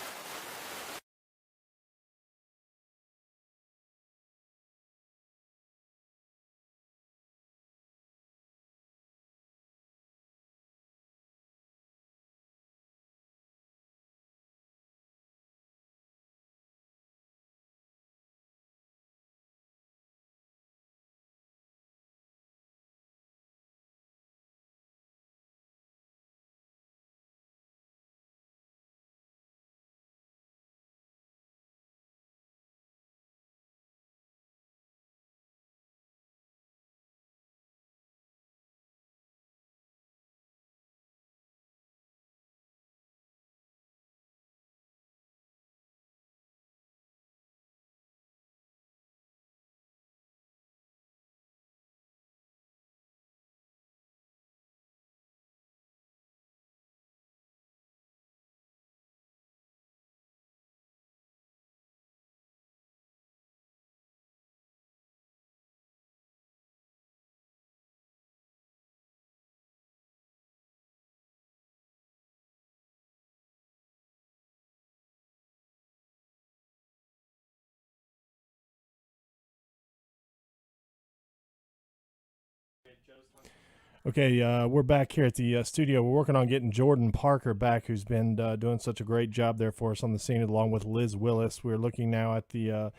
Okay, we're back here at the studio. We're working on getting Jordan Parker back, who's been doing such a great job there for us on the scene, along with Liz Willis. We're looking now at the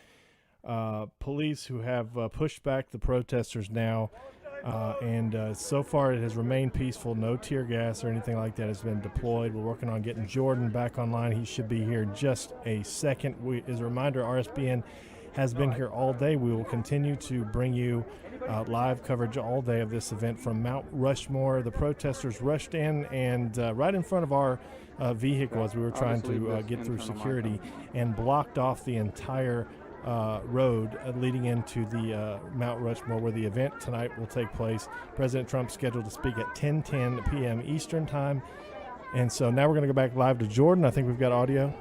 police who have pushed back the protesters now, and so far it has remained peaceful. No tear gas or anything like that has been deployed. We're working on getting Jordan back online. He should be here in just a second. As a reminder, RSBN has been here all day. We will continue to bring you live coverage all day of this event from Mount Rushmore. The protesters rushed in and right in front of our vehicle as we were trying to get through security, and blocked off the entire road leading into the Mount Rushmore, where the event tonight will take place. President Trump's scheduled to speak at 10:10 p.m. Eastern time. And so now we're going to go back live to Jordan. I think we've got audio.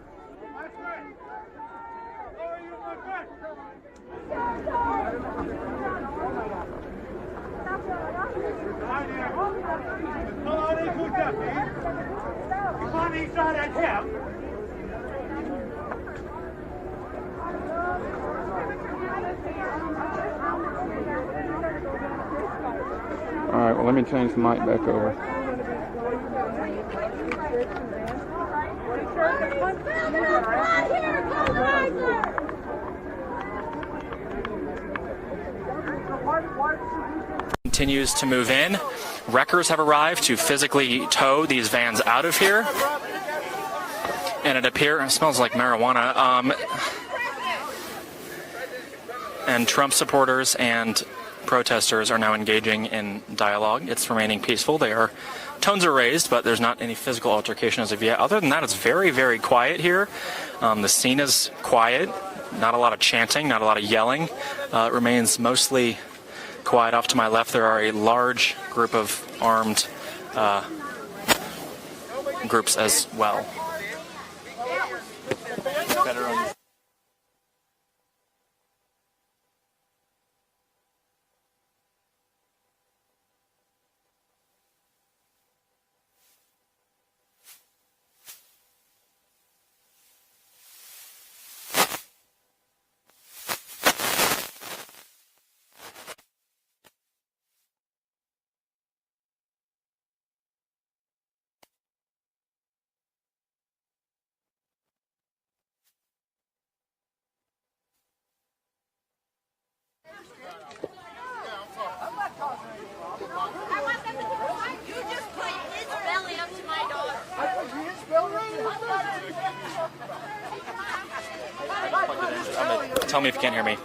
All right, well, let me change the mic back over. Continues to move in. Wreckers have arrived to physically tow these vans out of here. And it smells like marijuana. And Trump supporters and protesters are now engaging in dialogue. It's remaining peaceful. Tones are raised, but there's not any physical altercation as of yet. Other than that, it's very, very quiet here. The scene is quiet. Not a lot of chanting, not a lot of yelling. It remains mostly quiet. Off to my left, there are a large group of armed groups as well. tell me if you can't hear me.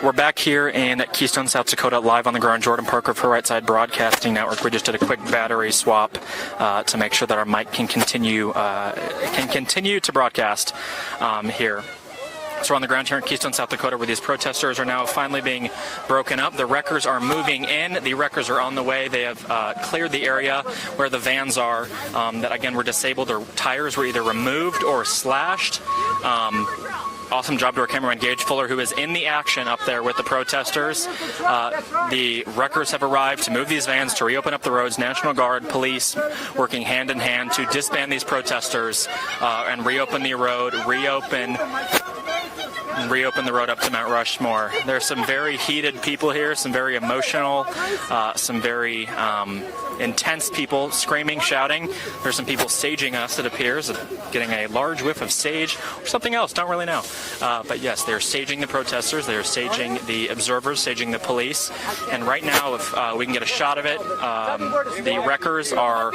We're back here in Keystone, South Dakota, live on the ground. Jordan Parker for Right Side Broadcasting Network. We just did a quick battery swap to make sure that our mic can continue to broadcast here. So we're on the ground here in Keystone, South Dakota, where these protesters are now finally being broken up. The wreckers are moving in. The wreckers are on the way. They have cleared the area where the vans are that, again, were disabled. Their tires were either removed or slashed. Awesome job to our cameraman, Gage Fuller, who is in the action up there with the protesters. The wreckers have arrived to move these vans, to reopen up the roads. National Guard, police working hand in hand to disband these protesters and reopen the road, reopen the road up to Mount Rushmore. There's some very heated people here, some very emotional, some very intense people screaming, shouting. There's some people saging us, it appears, getting a large whiff of sage or something else, don't really know. But yes, they're saging the protesters, they're saging the observers, saging the police. And right now, if we can get a shot of it, the wreckers are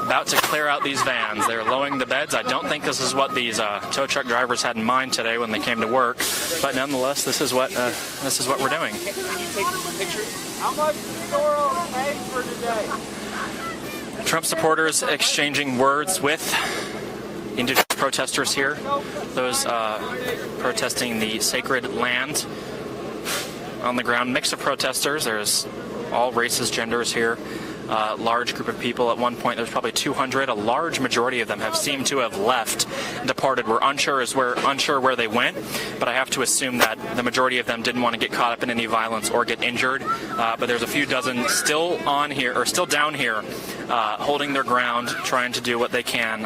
about to clear out these vans. They're lowering the beds. I don't think this is what these tow truck drivers had in mind today when they came to work. But nonetheless, this is what we're doing. Can you take some pictures? How much is the oil pay for today? Trump supporters exchanging words with indigenous protesters here. Those protesting the sacred land on the ground. Mix of protesters. There's all races, genders here. Large group of people. At one point, there's probably 200. A large majority of them have seemed to have left and departed. We're unsure where they went, but I have to assume that the majority of them didn't want to get caught up in any violence or get injured. But there's a few dozen still on here, or still down here, holding their ground, trying to do what they can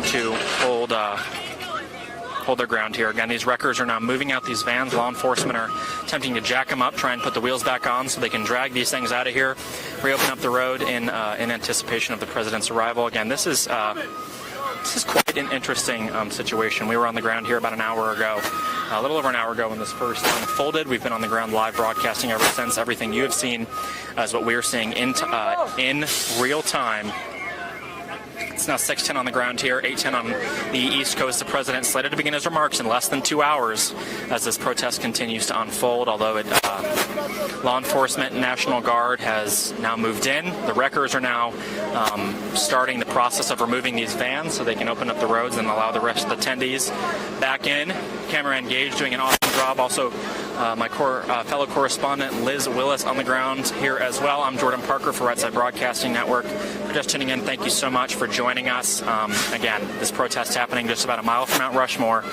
to hold their ground here. Again, these wreckers are now moving out these vans. Law enforcement are attempting to jack them up, try and put the wheels back on so they can drag these things out of here, reopen up the road in anticipation of the president's arrival. Again, this is quite an interesting situation. We were on the ground here about an hour ago, a little over an hour ago when this first unfolded. We've been on the ground live broadcasting ever since. Everything you have seen is what we're seeing in real time. It's now 6:10 on the ground here, 8:10 on the East Coast. The president slated to begin his remarks in less than 2 hours as this protest continues to unfold, although law enforcement and National Guard has now moved in. The wreckers are now starting the process of removing these vans so they can open up the roads and allow the rest of the attendees back in. Cameraman Gage doing an awesome job. Also, my fellow correspondent Liz Willis on the ground here as well. I'm Jordan Parker for Right Side Broadcasting Network. For just tuning in, thank you so much for joining us. Again, this protest happening just about a mile from Mount Rushmore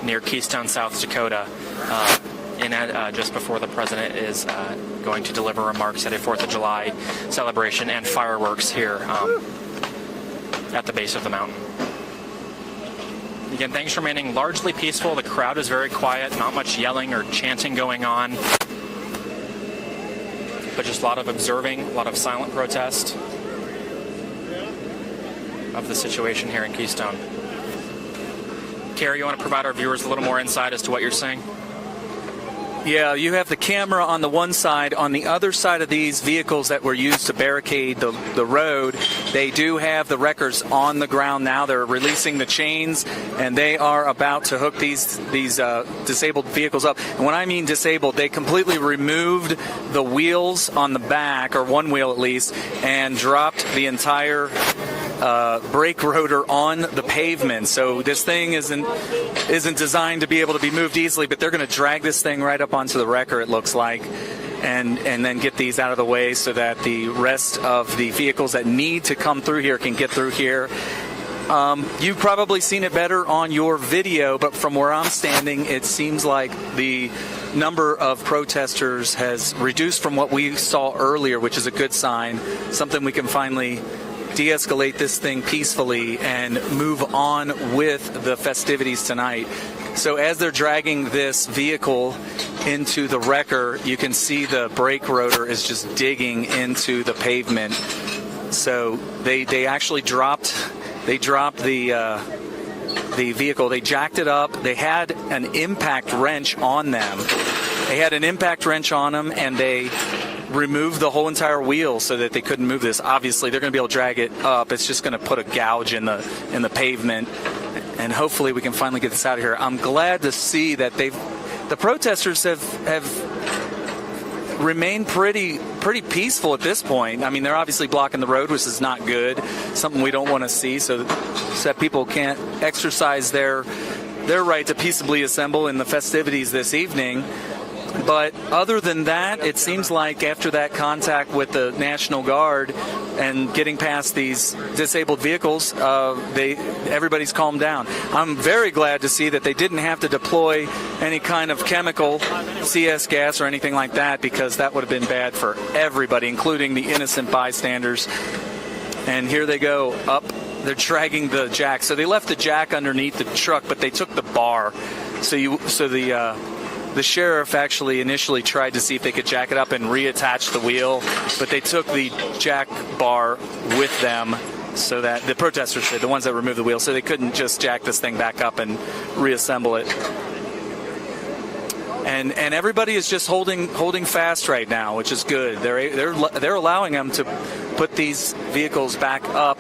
near Keystone, South Dakota, just before the president is going to deliver remarks at a 4th of July celebration and fireworks here at the base of the mountain. Again, things remaining largely peaceful. The crowd is very quiet, not much yelling or chanting going on, but just a lot of observing, a lot of silent protest of the situation here in Keystone. Carrie, you want to provide our viewers a little more insight as to what you're seeing? Yeah, you have the camera on the one side. On the other side of these vehicles that were used to barricade the road, they do have the wreckers on the ground now. They're releasing the chains, and they are about to hook these disabled vehicles up. And when I mean disabled, they completely removed the wheels on the back, or one wheel at least, and dropped the entire brake rotor on the pavement. So this thing isn't designed to be able to be moved easily, but they're going to drag this thing right up onto the wrecker, it looks like, and then get these out of the way so that the rest of the vehicles that need to come through here can get through here. You've probably seen it better on your video, but from where I'm standing, it seems like the number of protesters has reduced from what we saw earlier, which is a good sign, something we can finally de-escalate this thing peacefully and move on with the festivities tonight. So as they're dragging this vehicle into the wrecker, you can see the brake rotor is just digging into the pavement. So they actually dropped the vehicle. They jacked it up. They had an impact wrench on them. And they removed the whole entire wheel so that they couldn't move this. Obviously, they're going to be able to drag it up. It's just going to put a gouge in the pavement, and hopefully we can finally get this out of here. I'm glad to see that the protesters have remained pretty peaceful at this point. I mean, they're obviously blocking the road, which is not good, something we don't want to see, so that people can't exercise their right to peaceably assemble in the festivities this evening. But other than that, it seems like after that contact with the National Guard and getting past these disabled vehicles, everybody's calmed down. I'm very glad to see that they didn't have to deploy any kind of chemical, CS gas or anything like that, because that would have been bad for everybody, including the innocent bystanders. And here they go up. They're dragging the jack. So they left the jack underneath the truck, but they took the bar. The sheriff actually initially tried to see if they could jack it up and reattach the wheel, but they took the jack bar with them, so that the protesters did, the ones that removed the wheel, so they couldn't just jack this thing back up and reassemble it. And everybody is just holding fast right now, which is good. They're allowing them to put these vehicles back up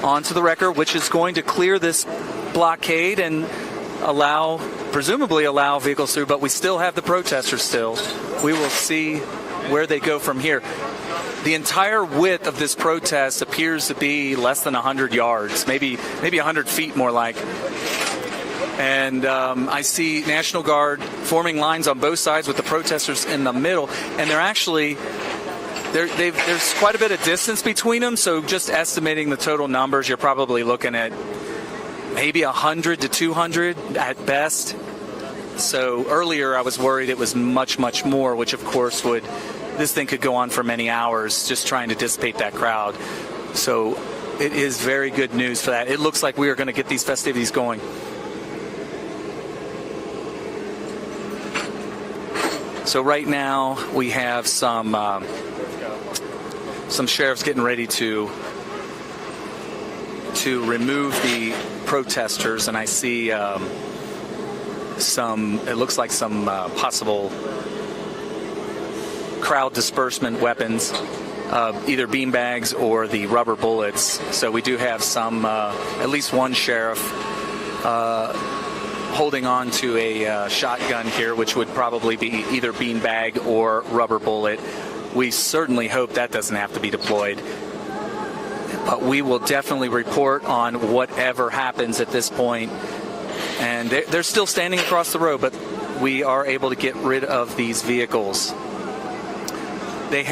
onto the wrecker, which is going to clear this blockade and presumably allow vehicles through, but we still have the protesters still. We will see where they go from here. The entire width of this protest appears to be less than 100 yards, maybe 100 feet more like. And I see National Guard forming lines on both sides with the protesters in the middle, and there's quite a bit of distance between them, so just estimating the total numbers, you're probably looking at maybe 100 to 200 at best. So earlier I was worried it was much, much more, which of course this thing could go on for many hours just trying to dissipate that crowd. So it is very good news for that. It looks like we are going to get these festivities going. So right now we have some sheriffs getting ready to remove the protesters, and I see it looks like some possible crowd disbursement weapons, either beanbags or the rubber bullets. So we do have at least one sheriff holding on to a shotgun here, which would probably be either beanbag or rubber bullet. We certainly hope that doesn't have to be deployed. But we will definitely report on whatever happens at this point. And they're still standing across the road, but we are able to get rid of these vehicles. They're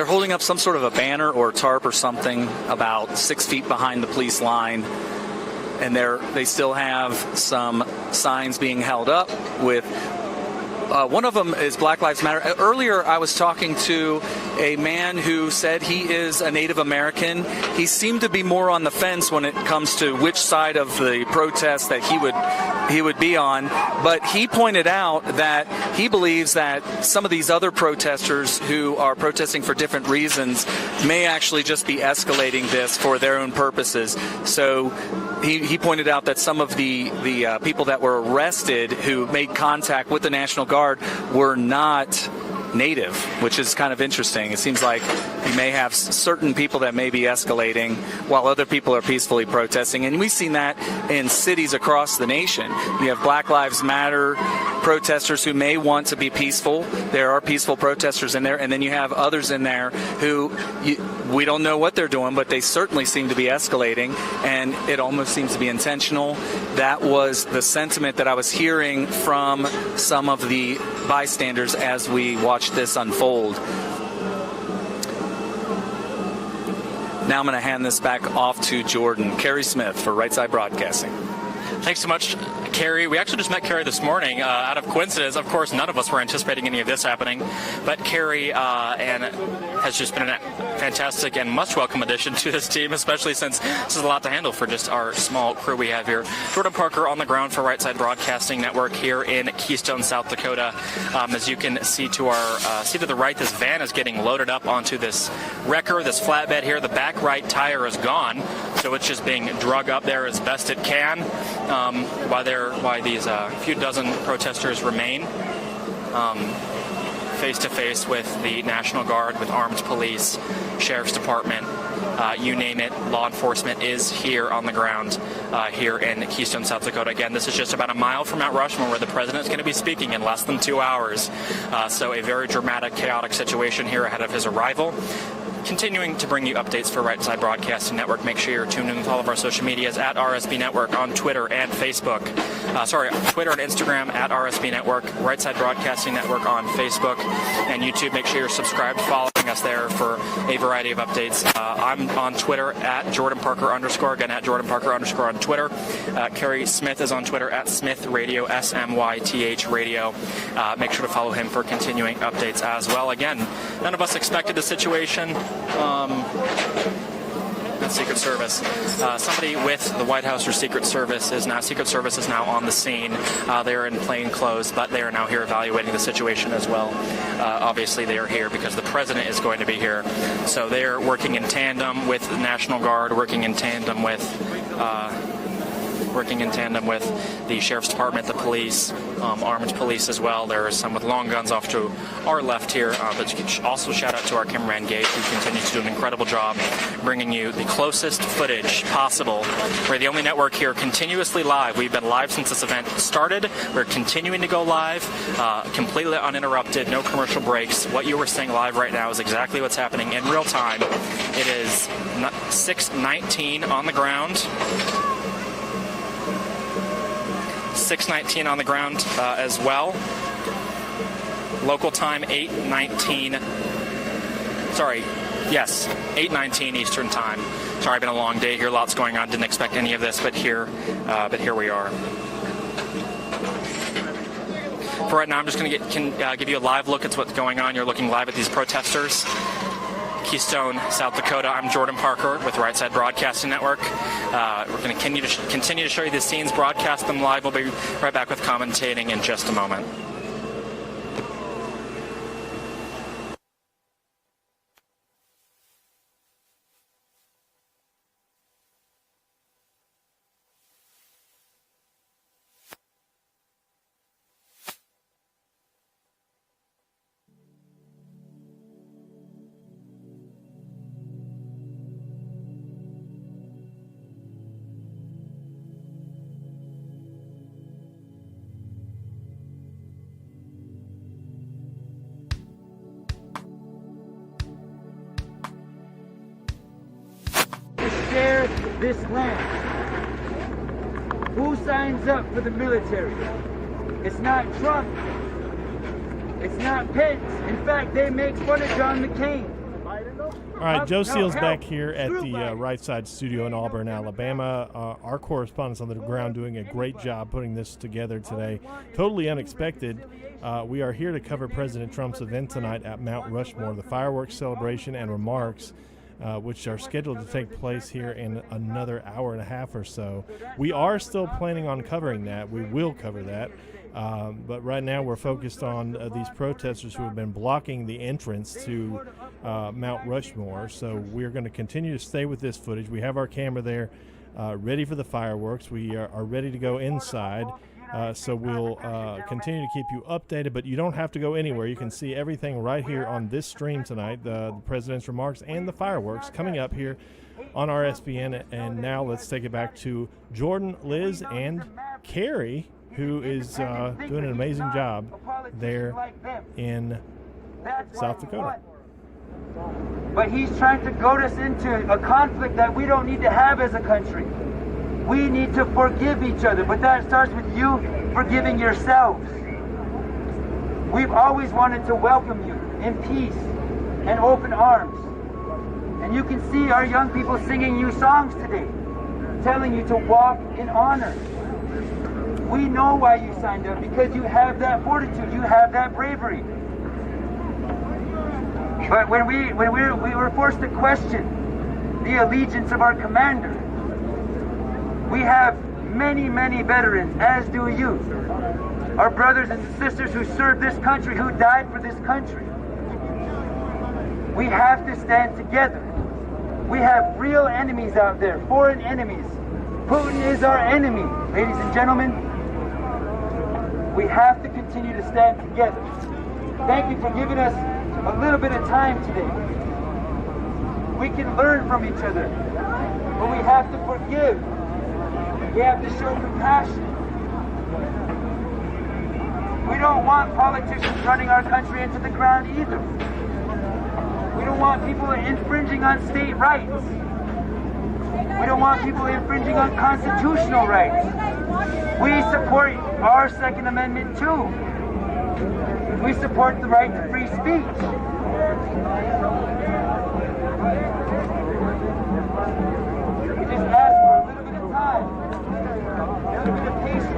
holding up some sort of a banner or tarp or something about 6 feet behind the police line. And they still have some signs being held up with. One of them is Black Lives Matter. Earlier, I was talking to a man who said he is a Native American. He seemed to be more on the fence when it comes to which side of the protest that he would be on. But he pointed out that he believes that some of these other protesters who are protesting for different reasons may actually just be escalating this for their own purposes. So he pointed out that some of the people that were arrested who made contact with the National Guard were not Native, which is kind of interesting. It seems like you may have certain people that may be escalating while other people are peacefully protesting. And we've seen that in cities across the nation. You have Black Lives Matter protesters who may want to be peaceful. There are peaceful protesters in there. And then you have others in there who we don't know what they're doing, but they certainly seem to be escalating. And it almost seems to be intentional. That was the sentiment that I was hearing from some of the bystanders as we watched this unfold. Now I'm going to hand this back off to Jordan. Kerry Smith for Right Side Broadcasting. Thanks so much, Kerry. We actually just met Kerry this morning out of coincidence. Of course, none of us were anticipating any of this happening, but Kerry has just been a fantastic and much welcome addition to this team, especially since this is a lot to handle for just our small crew we have here. Jordan Parker on the ground for Right Side Broadcasting Network here in Keystone, South Dakota. As you can see to the right, this van is getting loaded up onto this wrecker, this flatbed here. The back right tire is gone, so it's just being drug up there as best it can. Why these few dozen protesters remain face to face with the National Guard, with armed police, Sheriff's Department, you name it, law enforcement is here on the ground here in Keystone, South Dakota. Again, this is just about a mile from Mount Rushmore, where the president is going to be speaking in less than 2 hours. So a very dramatic, chaotic situation here ahead of his arrival. Continuing to bring you updates for Right Side Broadcasting Network. Make sure you're tuned in with all of our social medias at RSB Network on Twitter and Facebook. Twitter and Instagram at RSB Network, Right Side Broadcasting Network on Facebook and YouTube. Make sure you're subscribed, following us there for a variety of updates. I'm on Twitter at @JordanParker_, again at @JordanParker_ on Twitter. Kerry Smith is on Twitter at Smith Radio, SMYTH Radio. Make sure to follow him for continuing updates as well. Again, none of us expected the situation. Secret Service. Somebody with the White House or Secret Service is now on the scene. They're in plain clothes, but they are now here evaluating the situation as well. Obviously, they are here because the president is going to be here. So they're working in tandem with the National Guard, working in tandem with the Sheriff's Department, the police, armed police as well. There are some with long guns off to our left here, but also shout out to our cameraman Gabe, who continues to do an incredible job bringing you the closest footage possible. We're the only network here continuously live. We've been live since this event started. We're continuing to go live, completely uninterrupted, no commercial breaks. What you were seeing live right now is exactly what's happening in real time. It is 6:19 on the ground. 6:19 on the ground as well. Local time 8:19. 8:19 Eastern time. Sorry, been a long day here. Lots going on. Didn't expect any of this, but here we are. For right now, I'm just going to give you a live look at what's going on. You're looking live at these protesters. Keystone, South Dakota. I'm Jordan Parker with Right Side Broadcasting Network. We're going to continue to show you the scenes, broadcast them live. We'll be right back with commentating in just a moment. Share this land. Who signs up for the military? It's not Trump. It's not Pence. In fact, they make fun of John McCain. All right, Joe Seals back here at the Right Side Studio in Auburn, Alabama. Our correspondents on the ground doing a great job putting this together today. Totally unexpected. We are here to cover President Trump's event tonight at Mount Rushmore, the fireworks celebration and remarks, which are scheduled to take place here in another hour and a half or so. We are still planning on covering that. We will cover that. But right now we're focused on these protesters who have been blocking the entrance to Mount Rushmore. So we're going to continue to stay with this footage. We have our camera there ready for the fireworks. We are ready to go inside. So we'll continue to keep you updated, but you don't have to go anywhere. You can see everything right here on this stream tonight, the president's remarks and the fireworks coming up here on RSBN. And now let's take it back to Jordan, Liz, and Carrie, who is doing an amazing job there in South Dakota. But he's trying to goad us into a conflict that we don't need to have as a country. We need to forgive each other, but that starts with you forgiving yourselves. We've always wanted to welcome you in peace and open arms. And you can see our young people singing you songs today, telling you to walk in honor. We know why you signed up, because you have that fortitude, you have that bravery. But when we were forced to question the allegiance of our commander, we have many, many veterans, as do you. Our brothers and sisters who served this country, who died for this country. We have to stand together. We have real enemies out there, foreign enemies. Putin is our enemy, ladies and gentlemen. We have to continue to stand together. Thank you for giving us a little bit of time today. We can learn from each other. But we have to forgive. We have to show compassion. We don't want politicians running our country into the ground either. We don't want people infringing on state rights. We don't want people infringing on constitutional rights. We support our Second Amendment too. We support the right to free speech. We just ask for a little bit of time, a little bit of patience.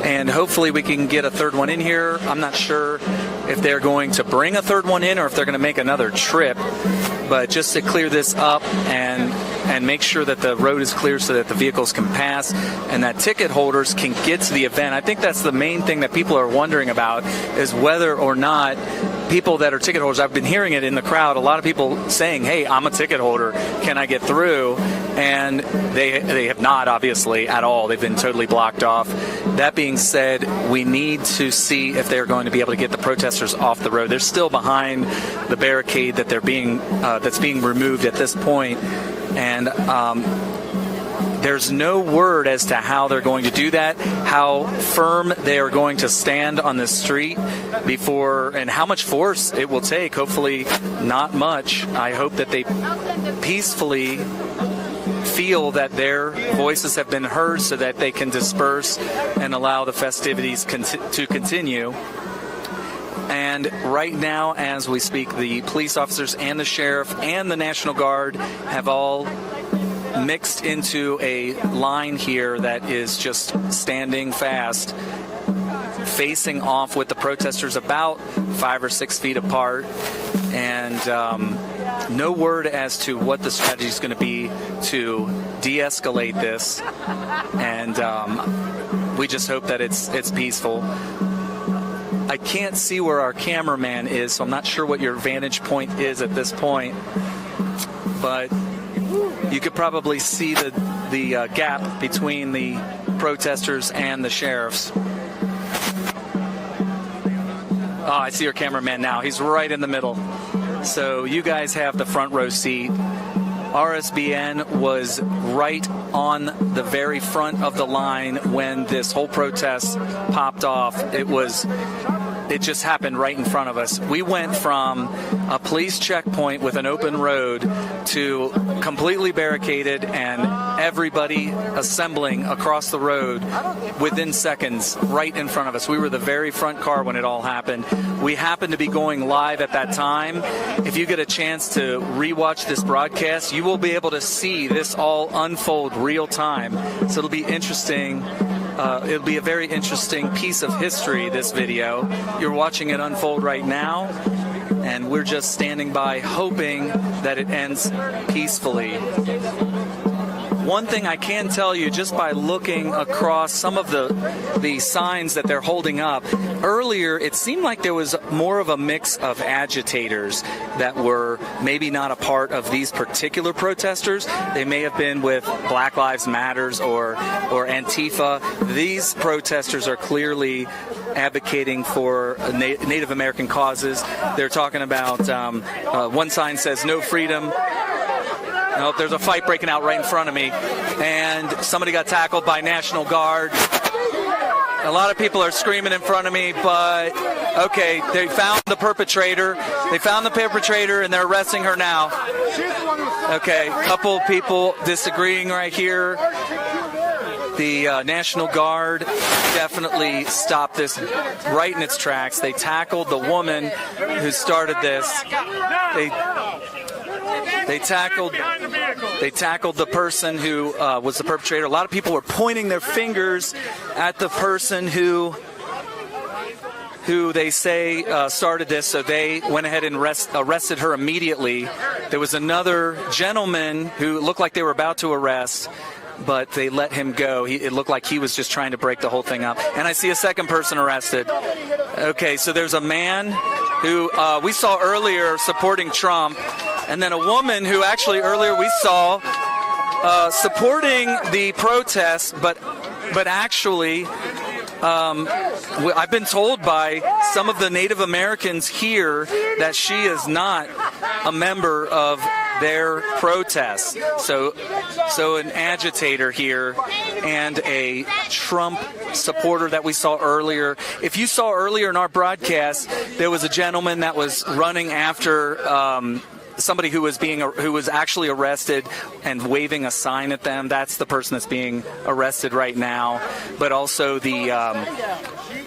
And hopefully we can get a third one in here. I'm not sure if they're going to bring a third one in or if they're going to make another trip. But just to clear this up and make sure that the road is clear so that the vehicles can pass and that ticket holders can get to the event. I think that's the main thing that people are wondering about, is whether or not people that are ticket holders, I've been hearing it in the crowd, a lot of people saying, hey, I'm a ticket holder, can I get through? And they have not, obviously, at all. They've been totally blocked off. That being said, we need to see if they're going to be able to get the protesters off the road. They're still behind the barricade that they're that's being removed at this point. And there's no word as to how they're going to do that, how firm they are going to stand on the street before, and how much force it will take. Hopefully not much. I hope that they peacefully feel that their voices have been heard so that they can disperse and allow the festivities to continue. And right now, as we speak, the police officers and the sheriff and the National Guard have all mixed into a line here that is just standing fast, facing off with the protesters about 5 or 6 feet apart. And no word as to what the strategy is going to be to de-escalate this. And we just hope that it's peaceful. I can't see where our cameraman is, so I'm not sure what your vantage point is at this point. But you could probably see the gap between the protesters and the sheriffs. Oh, I see your cameraman now. He's right in the middle. So you guys have the front row seat. RSBN was right on the very front of the line when this whole protest popped off. It just happened right in front of us. We went from a police checkpoint with an open road to completely barricaded and everybody assembling across the road within seconds right in front of us. We were the very front car when it all happened. We happened to be going live at that time. If you get a chance to rewatch this broadcast, you will be able to see this all unfold real time. So it'll be interesting it'll be a very interesting piece of history, this video. You're watching it unfold right now, and we're just standing by hoping that it ends peacefully. One thing I can tell you just by looking across some of the signs that they're holding up, earlier it seemed like there was more of a mix of agitators that were maybe not a part of these particular protesters. They may have been with Black Lives Matters or Antifa. These protesters are clearly advocating for Native American causes. They're talking about, one sign says no freedom. Nope, there's a fight breaking out right in front of me, and somebody got tackled by National Guard. A lot of people are screaming in front of me, but okay, they found the perpetrator. And they're arresting her now. Okay, a couple people disagreeing right here. The National Guard definitely stopped this right in its tracks. They tackled the woman who started this. They tackled the person who was the perpetrator. A lot of people were pointing their fingers at the person who they say started this, so they went ahead and arrested her immediately. There was another gentleman who looked like they were about to arrest, but they let him go. It looked like he was just trying to break the whole thing up. And I see a second person arrested. Okay, so there's a man who we saw earlier supporting Trump, and then a woman who actually earlier we saw supporting the protests, but actually I've been told by some of the Native Americans here that she is not a member of their protests. So an agitator here and a Trump supporter that we saw earlier. If you saw earlier in our broadcast, there was a gentleman that was running after somebody who was actually arrested and waving a sign at them. That's the person that's being arrested right now. But also the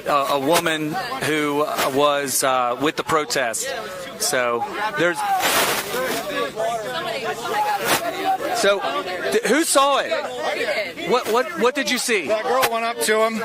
a woman who was with the protest. So there's. So who saw it? What did you see? That girl went up to him,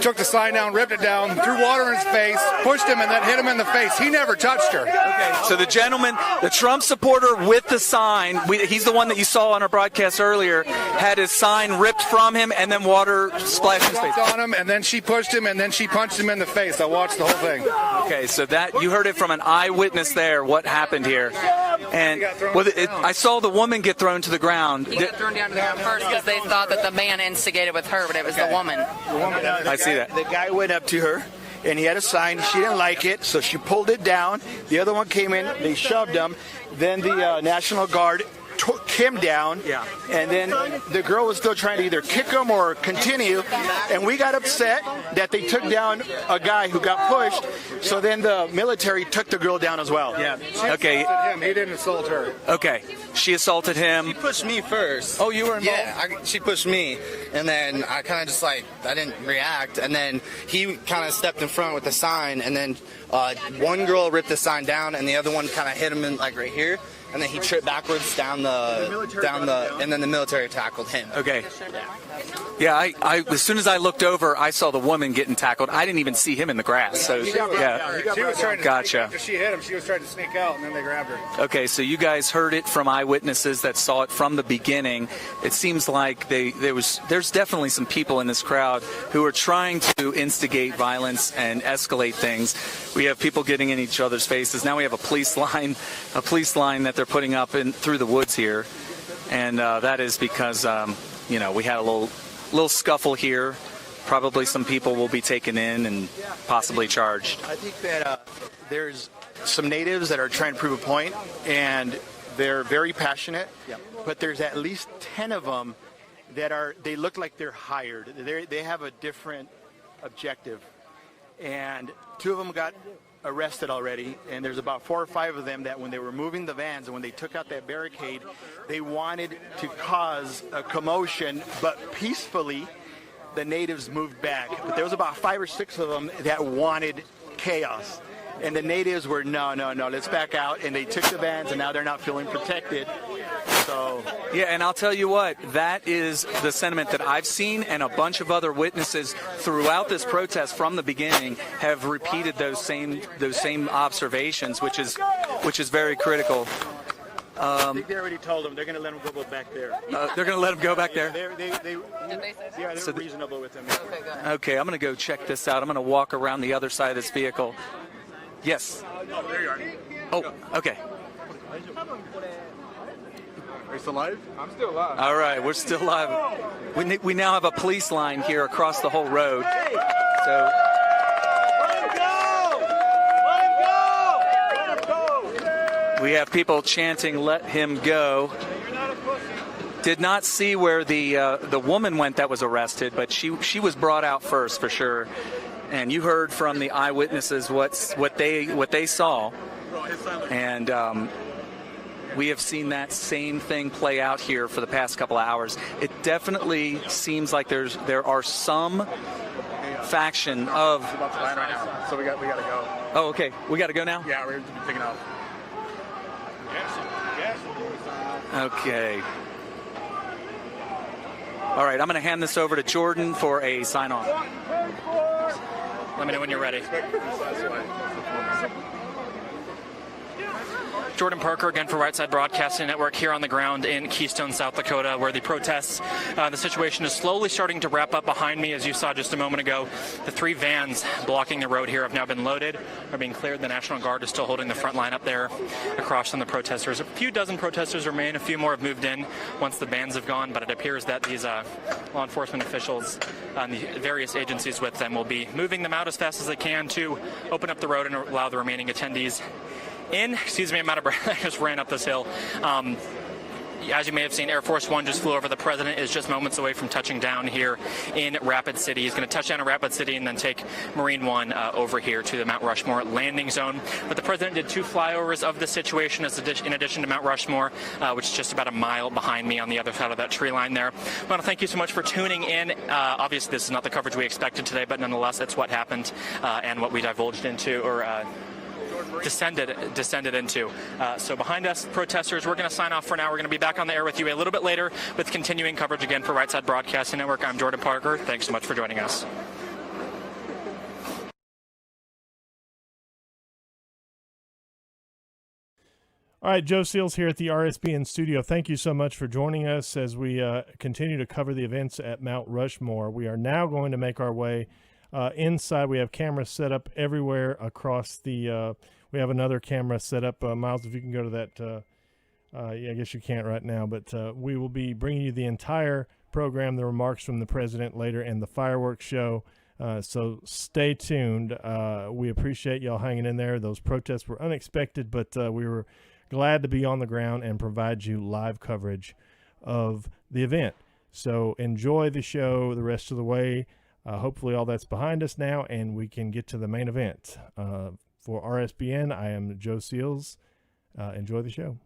took the sign down, ripped it down, threw water in his face, pushed him, and then hit him in the face. He never touched her. Okay. So the gentleman, the Trump supporter with the sign, he's the one that you saw on our broadcast earlier, had his sign ripped from him and then water splashed in his face. On him, and then she pushed him, and then she punched him in the face. I watched the whole thing. Okay, so that you heard it from an eyewitness there. What happened here? And I saw the woman get thrown to the ground. He got thrown down to the ground first because they thought that the man instigated with her, but it was the woman. I see that. The guy went up to her, and he had a sign. She didn't like it, so she pulled it down. The other one came in. They shoved him. Then the National Guard took him down, and then the girl was still trying to either kick him or continue, and we got upset that they took down a guy who got pushed, so then the military took the girl down as well. Yeah. Okay. He didn't assault her. Okay. She assaulted him. She pushed me first. Oh, you were involved? Yeah, she pushed me, and then I kind of just I didn't react, and then he kind of stepped in front with the sign, and then one girl ripped the sign down, and the other one kind of hit him in right here. And then he tripped backwards down and then the military tackled him. Okay. Yeah, I as soon as I looked over, I saw the woman getting tackled. I didn't even see him in the grass. So yeah. She was trying to gotcha. After she hit him, she was trying to sneak out, and then they grabbed her. Okay, so you guys heard it from eyewitnesses that saw it from the beginning. It seems like there's definitely some people in this crowd who are trying to instigate violence and escalate things. We have people getting in each other's faces. Now we have a police line that they're putting up through the woods here, and that is because we had a little scuffle here. Probably some people will be taken in and possibly charged. I think that there's some natives that are trying to prove a point, and they're very passionate. Yep. But there's at least 10 of them that they look like they're hired. They have a different objective, and 2 of them got arrested already, and there's about 4 or 5 of them that when they were moving the vans and when they took out that barricade, they wanted to cause a commotion, but peacefully the natives moved back. But there was about 5 or 6 of them that wanted chaos, and the natives were no, let's back out, and they took the vans, and now they're not feeling protected. So yeah, and I'll tell you what, that is the sentiment that I've seen, and a bunch of other witnesses throughout this protest from the beginning have repeated those same observations, which is very critical. I think they already told them they're going to let them go back there. They're going to let them go back there? They're reasonable with them. Okay, I'm going to go check this out. I'm going to walk around the other side of this vehicle. Yes. Oh, there you are. Oh, okay. Are you still alive? I'm still alive. All right, we're still live. We now have a police line here across the whole road. So. We have people chanting, "Let him go." Did not see where the woman went that was arrested, but she was brought out first for sure. And you heard from the eyewitnesses what they saw, and we have seen that same thing play out here for the past couple of hours. It definitely seems like there are some faction of. So we got to go. Oh, okay. We got to go now. Yeah, we're taking off. Okay. All right, I'm going to hand this over to Jordan for a sign-off. Let me know when you're ready. Jordan Parker again for Right Side Broadcasting Network here on the ground in Keystone, South Dakota, where the protests, the situation is slowly starting to wrap up behind me. As you saw just a moment ago, the 3 vans blocking the road here have now been loaded, are being cleared. The National Guard is still holding the front line up there across from the protesters. A few dozen protesters remain. A few more have moved in once the vans have gone, but it appears that these law enforcement officials and the various agencies with them will be moving them out as fast as they can to open up the road and allow the remaining attendees in. Excuse me, I'm out of breath. I just ran up this hill. As you may have seen, Air Force One just flew over. The president is just moments away from touching down here in Rapid City. He's going to touch down in Rapid City and then take Marine One over here to the Mount Rushmore landing zone. But the president did 2 flyovers of the situation in addition to Mount Rushmore, which is just about a mile behind me on the other side of that tree line there. I want to thank you so much for tuning in. Obviously, this is not the coverage we expected today, but nonetheless, it's what happened and what we divulged into, or descended into. So behind us, protesters, we're going to sign off for now. We're going to be back on the air with you a little bit later with continuing coverage again for Right Side Broadcasting Network. I'm Jordan Parker. Thanks so much for joining us. All right, Joe Seals here at the RSBN studio. Thank you so much for joining us as we continue to cover the events at Mount Rushmore. We are now going to make our way inside. We have cameras set up everywhere across the we have another camera set up. Miles, if you can go to that. Yeah, I guess you can't right now, but we will be bringing you the entire program, the remarks from the president later, and the fireworks show. So stay tuned. We appreciate y'all hanging in there. Those protests were unexpected, but we were glad to be on the ground and provide you live coverage of the event. So enjoy the show the rest of the way. Hopefully all that's behind us now, and we can get to the main event. For RSBN, I am Joe Seals. Enjoy the show.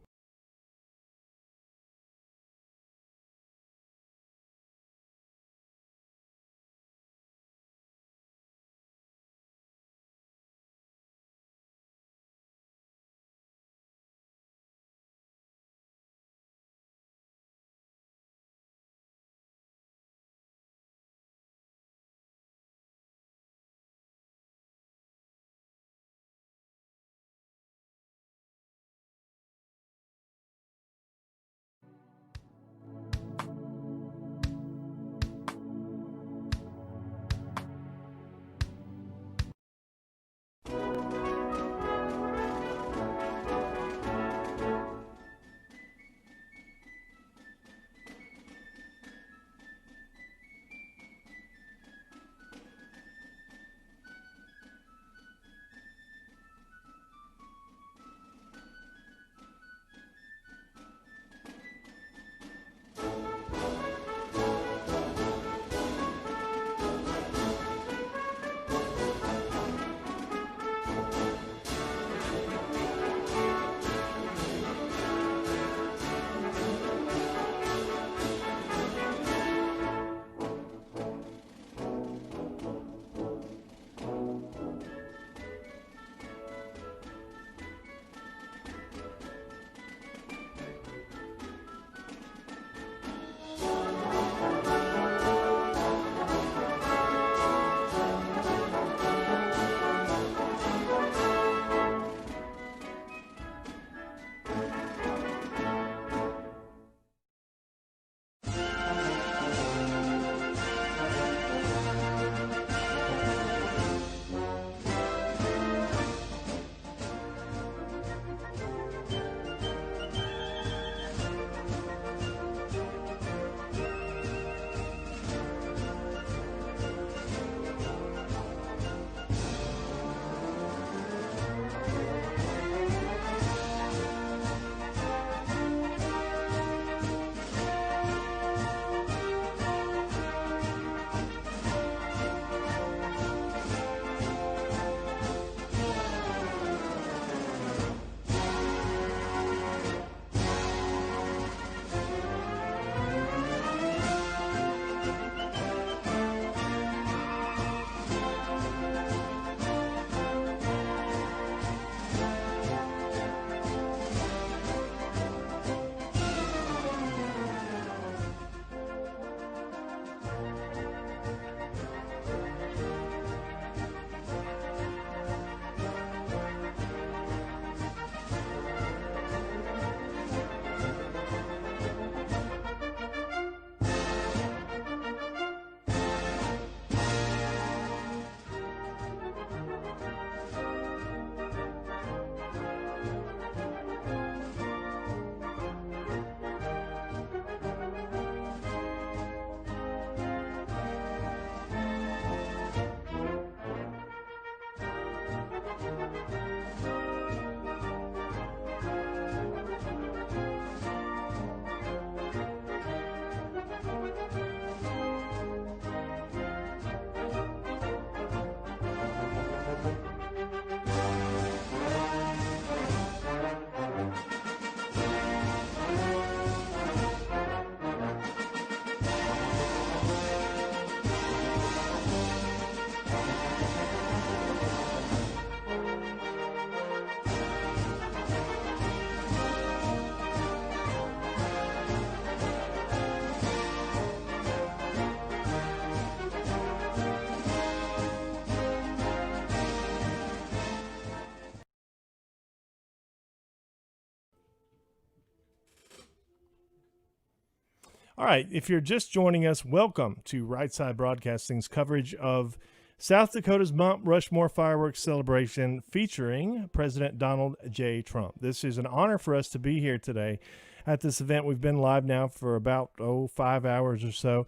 All right, if you're just joining us, welcome to Right Side Broadcasting's coverage of South Dakota's Mount Rushmore fireworks celebration featuring President Donald J. Trump. This is an honor for us to be here today at this event. We've been live now for about 5 hours or so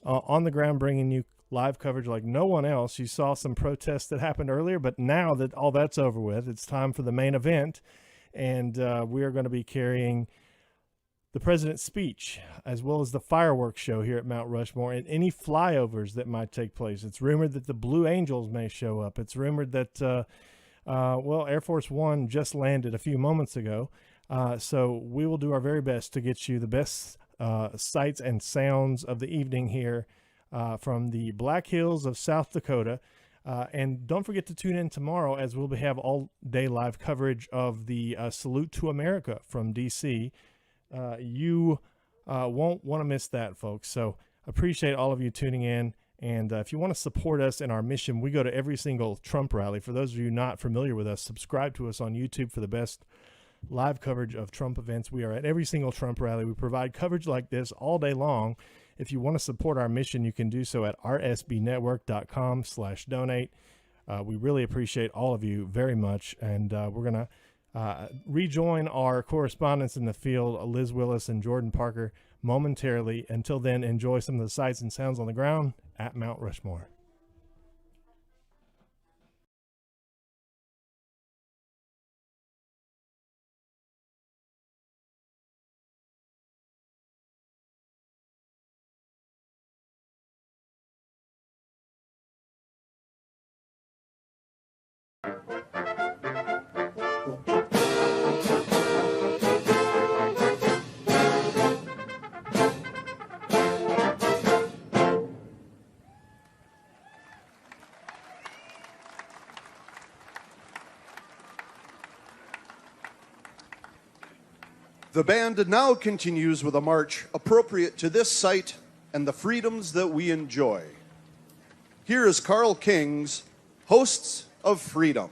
on the ground, bringing you live coverage like no one else. You saw some protests that happened earlier, but now that all that's over with, it's time for the main event, and we are going to be carrying the president's speech, as well as the fireworks show here at Mount Rushmore, and any flyovers that might take place. It's rumored that the Blue Angels may show up. It's rumored that, Air Force One just landed a few moments ago. So we will do our very best to get you the best sights and sounds of the evening here from the Black Hills of South Dakota. And don't forget to tune in tomorrow, as we'll have all-day live coverage of the Salute to America from D.C., you won't want to miss that, folks. So appreciate all of you tuning in. And if you want to support us in our mission, we go to every single Trump rally. For those of you not familiar with us, subscribe to us on YouTube for the best live coverage of Trump events. We are at every single Trump rally. We provide coverage like this all day long. If you want to support our mission, you can do so at rsbnetwork.com/donate. We really appreciate all of you very much. And we're going to rejoin our correspondents in the field, Liz Willis and Jordan Parker, momentarily. Until then, enjoy some of the sights and sounds on the ground at Mount Rushmore. The band now continues with a march appropriate to this site and the freedoms that we enjoy. Here is Carl King's Hosts of Freedom.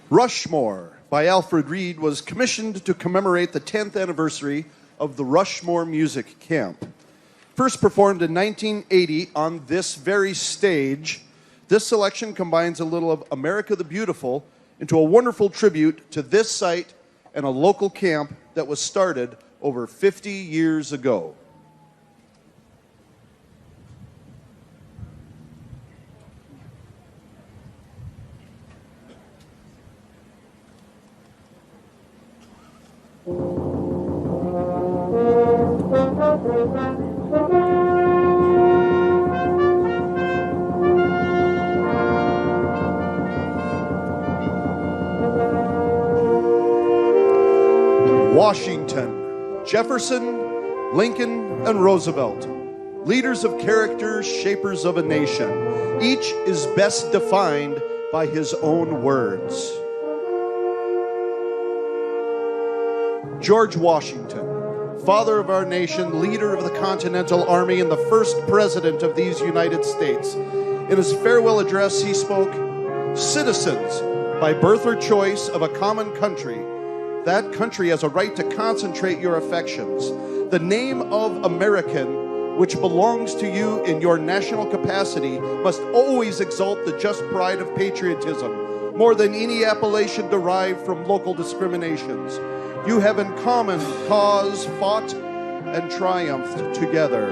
Rushmore, by Alfred Reed was commissioned to commemorate the 10th anniversary of the Rushmore Music Camp. First performed in 1980 on this very stage, this selection combines a little of America the Beautiful into a wonderful tribute to this site and a local camp that was started over 50 years ago. Washington, Jefferson, Lincoln, and Roosevelt, leaders of character, shapers of a nation. Each is best defined by his own words. George Washington, father of our nation, leader of the Continental Army, and the first president of these United States. In his farewell address, he spoke, "Citizens, by birth or choice of a common country, that country has a right to concentrate your affections. The name of American, which belongs to you in your national capacity, must always exalt the just pride of patriotism, more than any appellation derived from local discriminations. You have in common cause fought and triumphed together."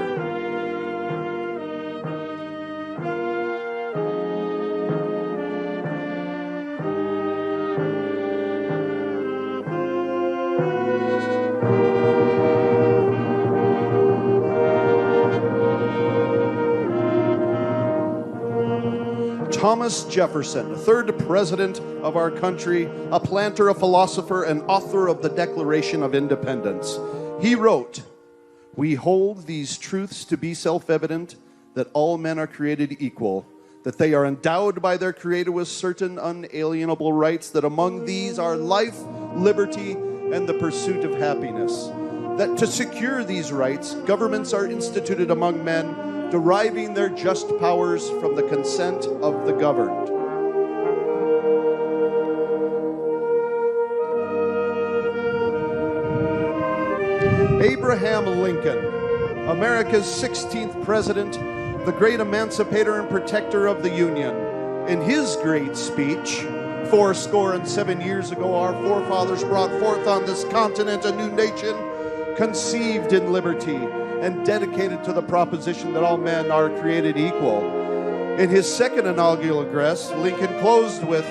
Thomas Jefferson, third president of our country, a planter, a philosopher, and author of the Declaration of Independence. He wrote, "We hold these truths to be self-evident, that all men are created equal, that they are endowed by their Creator with certain unalienable rights, that among these are life, liberty, and the pursuit of happiness. That to secure these rights, governments are instituted among men, deriving their just powers from the consent of the governed." Abraham Lincoln, America's 16th president, the great emancipator and protector of the Union. In his great speech, 77 years ago, our forefathers brought forth on this continent a new nation, conceived in liberty, and dedicated to the proposition that all men are created equal. In his second inaugural address, Lincoln closed with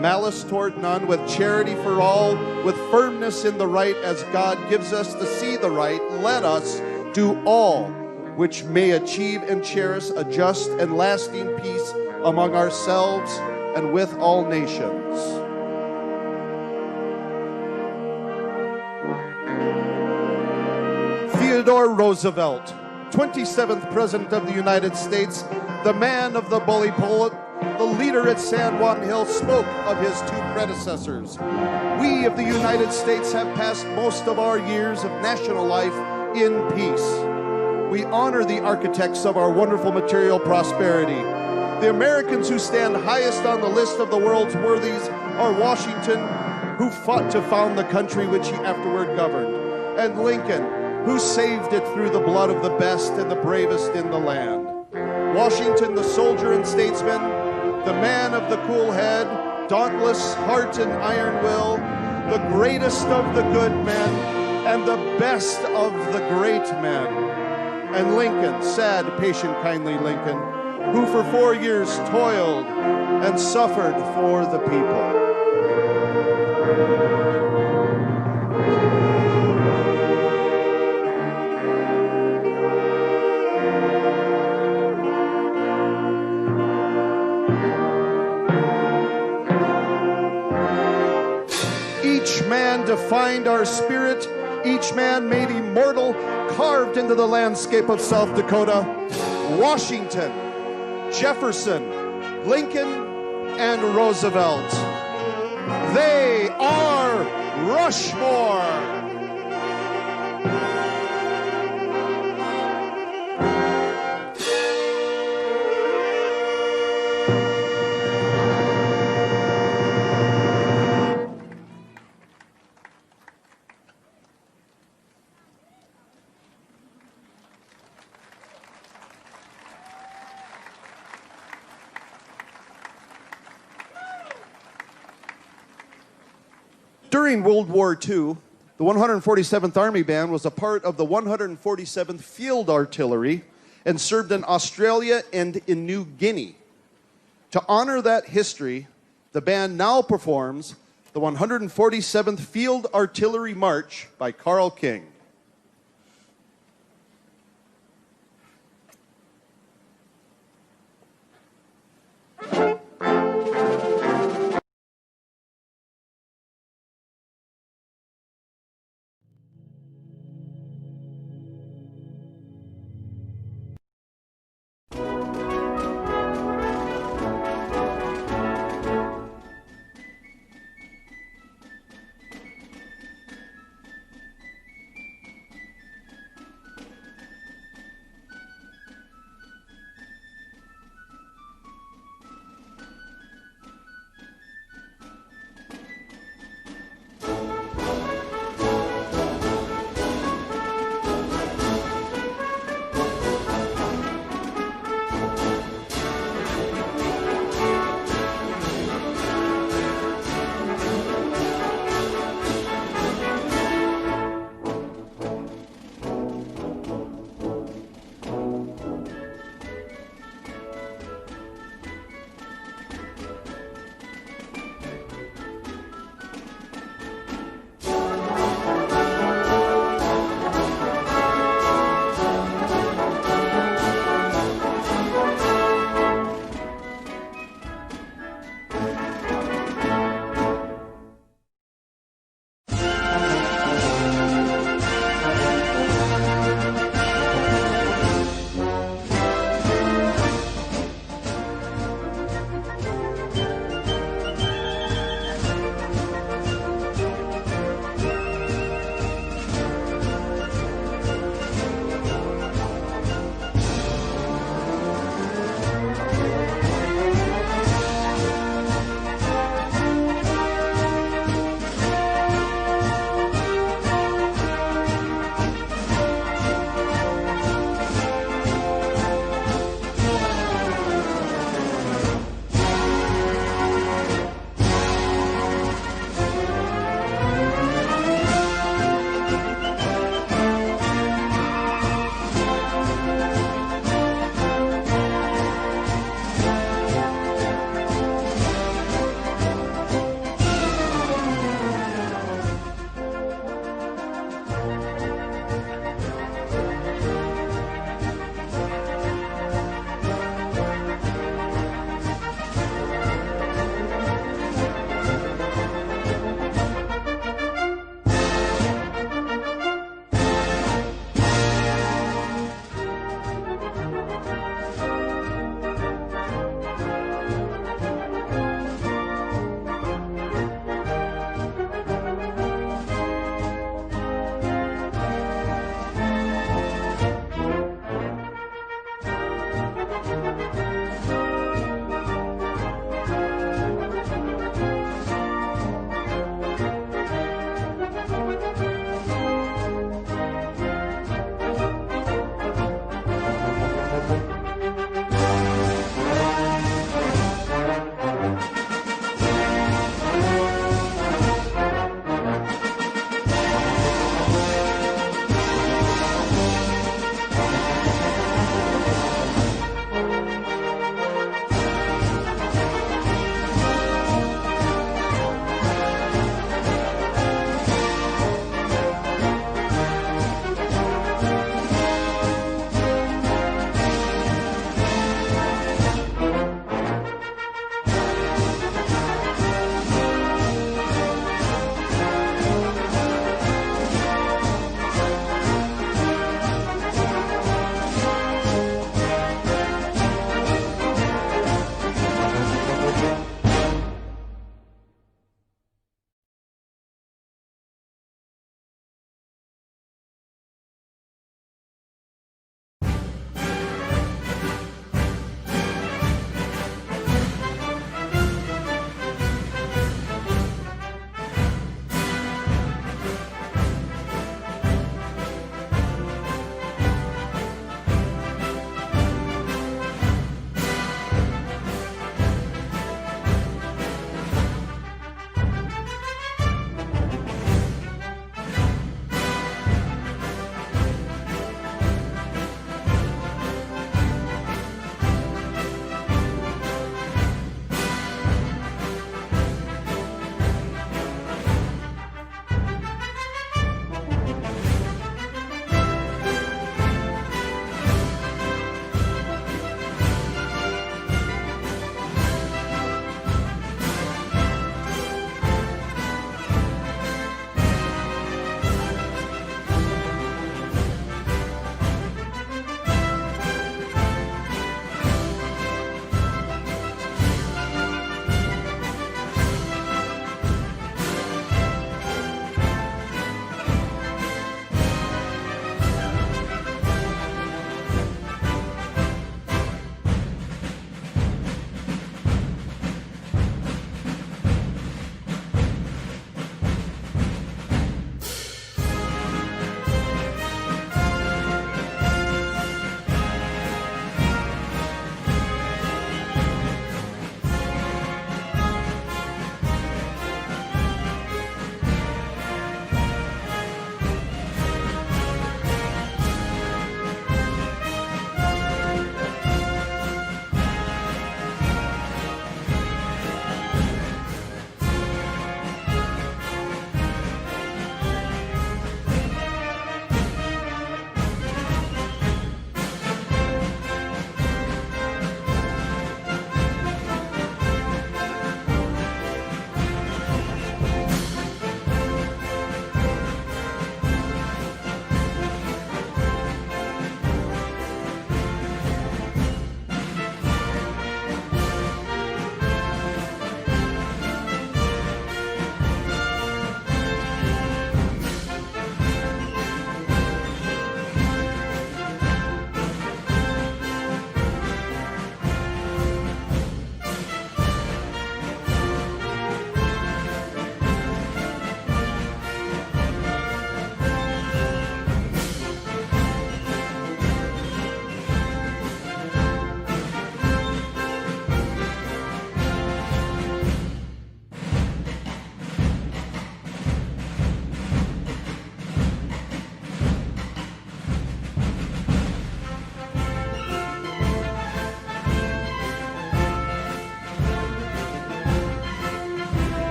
malice toward none, with charity for all, with firmness in the right as God gives us to see the right, let us do all which may achieve and cherish a just and lasting peace among ourselves and with all nations. Theodore Roosevelt, 27th President of the United States, the man of the bully pulpit, the leader at San Juan Hill, spoke of his two predecessors. "We of the United States have passed most of our years of national life in peace. We honor the architects of our wonderful material prosperity. The Americans who stand highest on the list of the world's worthies are Washington, who fought to found the country which he afterward governed, and Lincoln, who saved it through the blood of the best and the bravest in the land. Washington, the soldier and statesman, the man of the cool head, dauntless heart and iron will, the greatest of the good men, and the best of the great men. And Lincoln, sad, patient, kindly Lincoln, who for 4 years toiled and suffered for the people." Each man defined our spirit, each man made immortal, carved into the landscape of South Dakota. Washington, Jefferson, Lincoln, and Roosevelt. They are Rushmore. During World War II, the 147th Army Band was a part of the 147th Field Artillery and served in Australia and in New Guinea. To honor that history, the band now performs the 147th Field Artillery March by Carl King.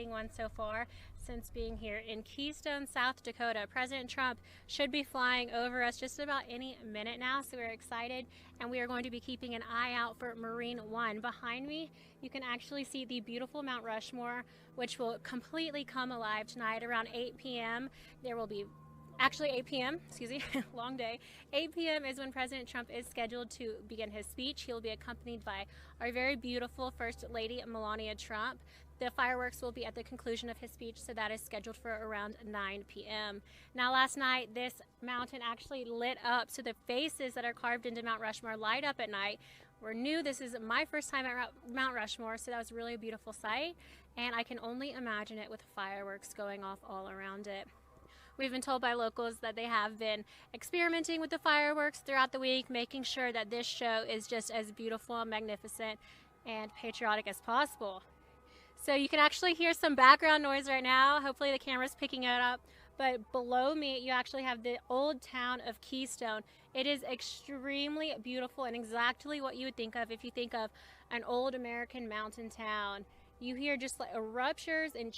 exciting one so far since being here in Keystone, South Dakota. President Trump should be flying over us just about any minute now, so we're excited, and we are going to be keeping an eye out for Marine One. Behind me, you can actually see the beautiful Mount Rushmore, which will completely come alive tonight around 8 p.m. There will be Actually, 8 p.m., excuse me, long day. 8 p.m. is when President Trump is scheduled to begin his speech. He'll be accompanied by our very beautiful First Lady, Melania Trump. The fireworks will be at the conclusion of his speech, so that is scheduled for around 9 p.m. Now, last night, this mountain actually lit up, so the faces that are carved into Mount Rushmore light up at night. We're new. This is my first time at Mount Rushmore, so that was really a beautiful sight, and I can only imagine it with fireworks going off all around it. We've been told by locals that they have been experimenting with the fireworks throughout the week, making sure that this show is just as beautiful, magnificent, and patriotic as possible. So you can actually hear some background noise right now. Hopefully the camera's picking it up. But below me, you actually have the old town of Keystone. It is extremely beautiful and exactly what you would think of if you think of an old American mountain town. You hear just like eruptions and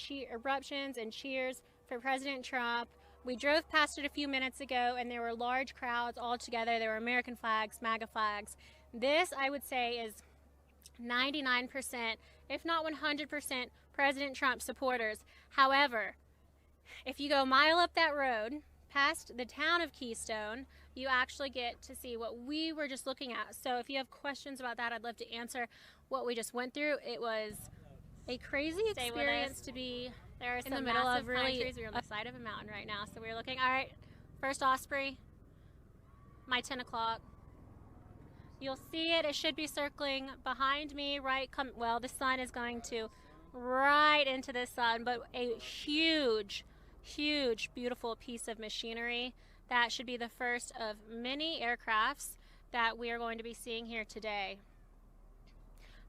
cheers for President Trump. We drove past it a few minutes ago, and there were large crowds all together. There were American flags, MAGA flags. This, I would say, is 99%, if not 100%, President Trump supporters. However, if you go a mile up that road, past the town of Keystone, you actually get to see what we were just looking at. So if you have questions about that, I'd love to answer what we just went through. It was a crazy experience to be there are in the middle of really trees. We're on the side of a mountain right now, so we're looking. All right, first Osprey, my 10 o'clock. You'll see it. It should be circling behind me. Well, the sun is going to right into the sun, but a huge, huge, beautiful piece of machinery. That should be the first of many aircrafts that we are going to be seeing here today.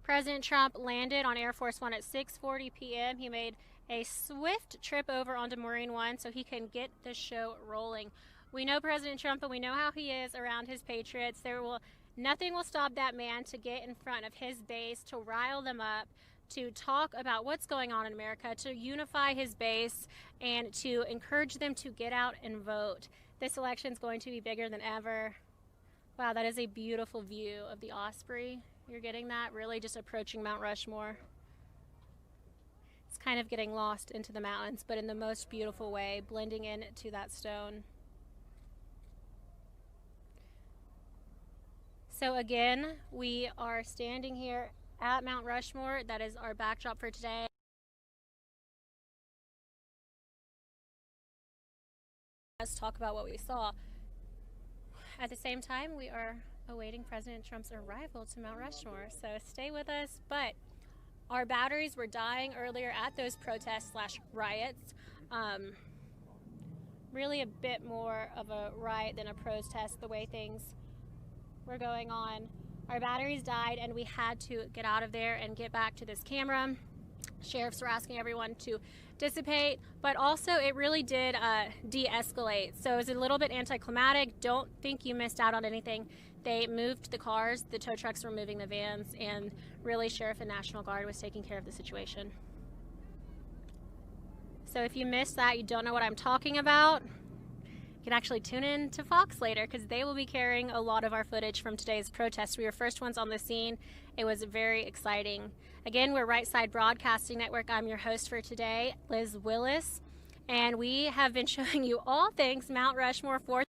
President Trump landed on Air Force One at 6:40 p.m. He made a swift trip over onto Marine One so he can get the show rolling. We know President Trump, and we know how he is around his patriots. Nothing will stop that man to get in front of his base, to rile them up, to talk about what's going on in America, to unify his base, and to encourage them to get out and vote. This election is going to be bigger than ever. Wow, that is a beautiful view of the Osprey. You're getting that? Really just approaching Mount Rushmore. It's kind of getting lost into the mountains, but in the most beautiful way, blending into that stone. So again, we are standing here at Mount Rushmore. That is our backdrop for today. Let's talk about what we saw. At the same time, we are awaiting President Trump's arrival to Mount Rushmore, so stay with us. But our batteries were dying earlier at those protests/riots. Really a bit more of a riot than a protest, the way things were going on. Our batteries died, and we had to get out of there and get back to this camera. Sheriffs were asking everyone to dissipate, but also it really did de-escalate. So it was a little bit anticlimactic. Don't think you missed out on anything. They moved the cars, the tow trucks were moving the vans, and really Sheriff and National Guard was taking care of the situation. So if you missed that, you don't know what I'm talking about, you can actually tune in to Fox later, because they will be carrying a lot of our footage from today's protest. We were first ones on the scene. It was very exciting. Again, we're Right Side Broadcasting Network. I'm your host for today, Liz Willis, and we have been showing you all things Mount Rushmore 4th.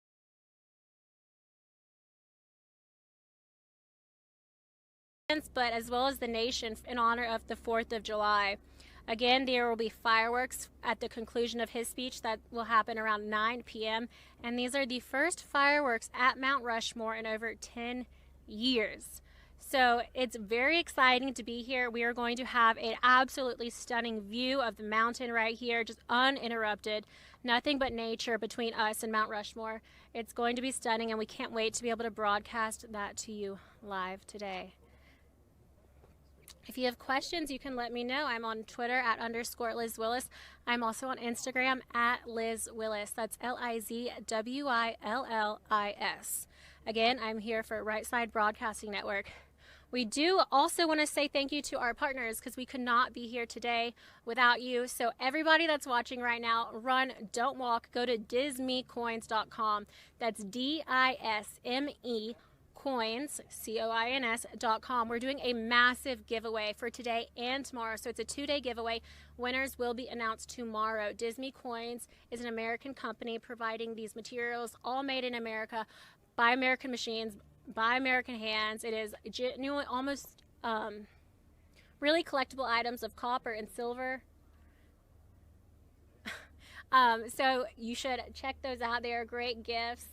But as well as the nation in honor of the 4th of July. Again, there will be fireworks at the conclusion of his speech that will happen around 9 p.m. And these are the first fireworks at Mount Rushmore in over 10 years. So it's very exciting to be here. We are going to have an absolutely stunning view of the mountain right here, just uninterrupted. Nothing but nature between us and Mount Rushmore. It's going to be stunning, and we can't wait to be able to broadcast that to you live today. If you have questions, you can let me know. I'm on Twitter at _Liz Willis. I'm also on Instagram at Liz Willis. That's LIZWILLIS. Again, I'm here for Right Side Broadcasting Network. We do also want to say thank you to our partners because we could not be here today without you. So everybody that's watching right now, run, don't walk. Go to dismecoins.com. That's DISME coins, COINS.com. We're doing a massive giveaway for today and tomorrow. So it's a 2-day giveaway. Winners will be announced tomorrow. Disme Coins is an American company providing these materials, all made in America by American machines, by American hands. It is genuine, almost really collectible items of copper and silver. So you should check those out. They are great gifts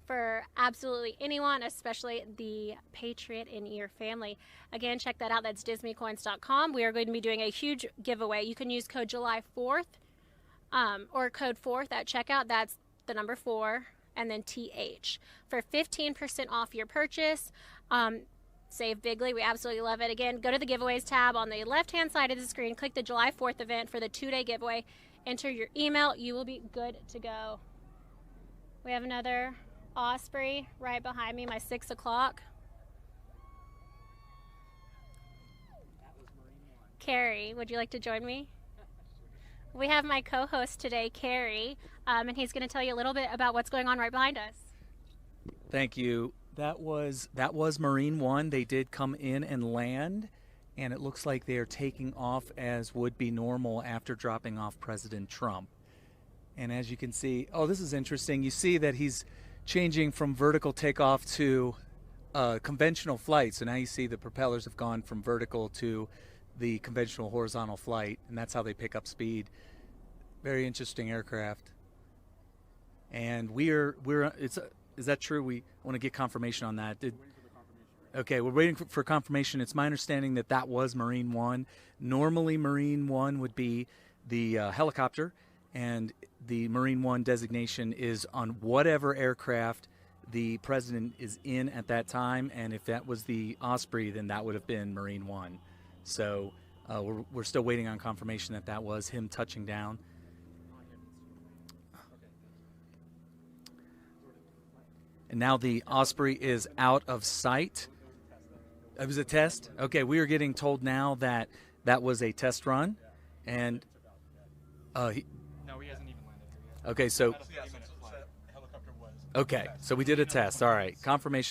for absolutely anyone, especially the patriot in your family. Again, check that out. That's dismecoins.com. We are going to be doing a huge giveaway. You can use code July 4th or code 4th at checkout. That's the number 4 and then TH for 15% off your purchase. Save bigly. We absolutely love it. Again, go to the giveaways tab on the left-hand side of the screen. Click the July 4th event for the 2-day giveaway. Enter your email. You will be good to go. We have another Osprey right behind me, my 6 o'clock. Carrie, would you like to join me? We have my co-host today, Carrie, and he's going to tell you a little bit about what's going on right behind us. Thank you. That was Marine One. They did come in and land, and it looks like they are taking off as would be normal after dropping off President Trump. And as you can see, oh, this is interesting. You see that he's changing from vertical takeoff to conventional flight. So now you see the propellers have gone from vertical to the conventional horizontal flight, and that's how they pick up speed. Very interesting aircraft. And is that true? We want to get confirmation on that. Okay, we're waiting for confirmation. It's my understanding that that was Marine One. Normally, Marine One would be the helicopter, and the Marine One designation is on whatever aircraft the president is in at that time, and if that was the Osprey, then that would have been Marine One. So we're still waiting on confirmation that that was him touching down. And now the Osprey is out of sight. It was a test? Okay, we are getting told now that that was a test run, and No, he hasn't even landed here yet. Okay, so okay, so we did a test. All right, confirmation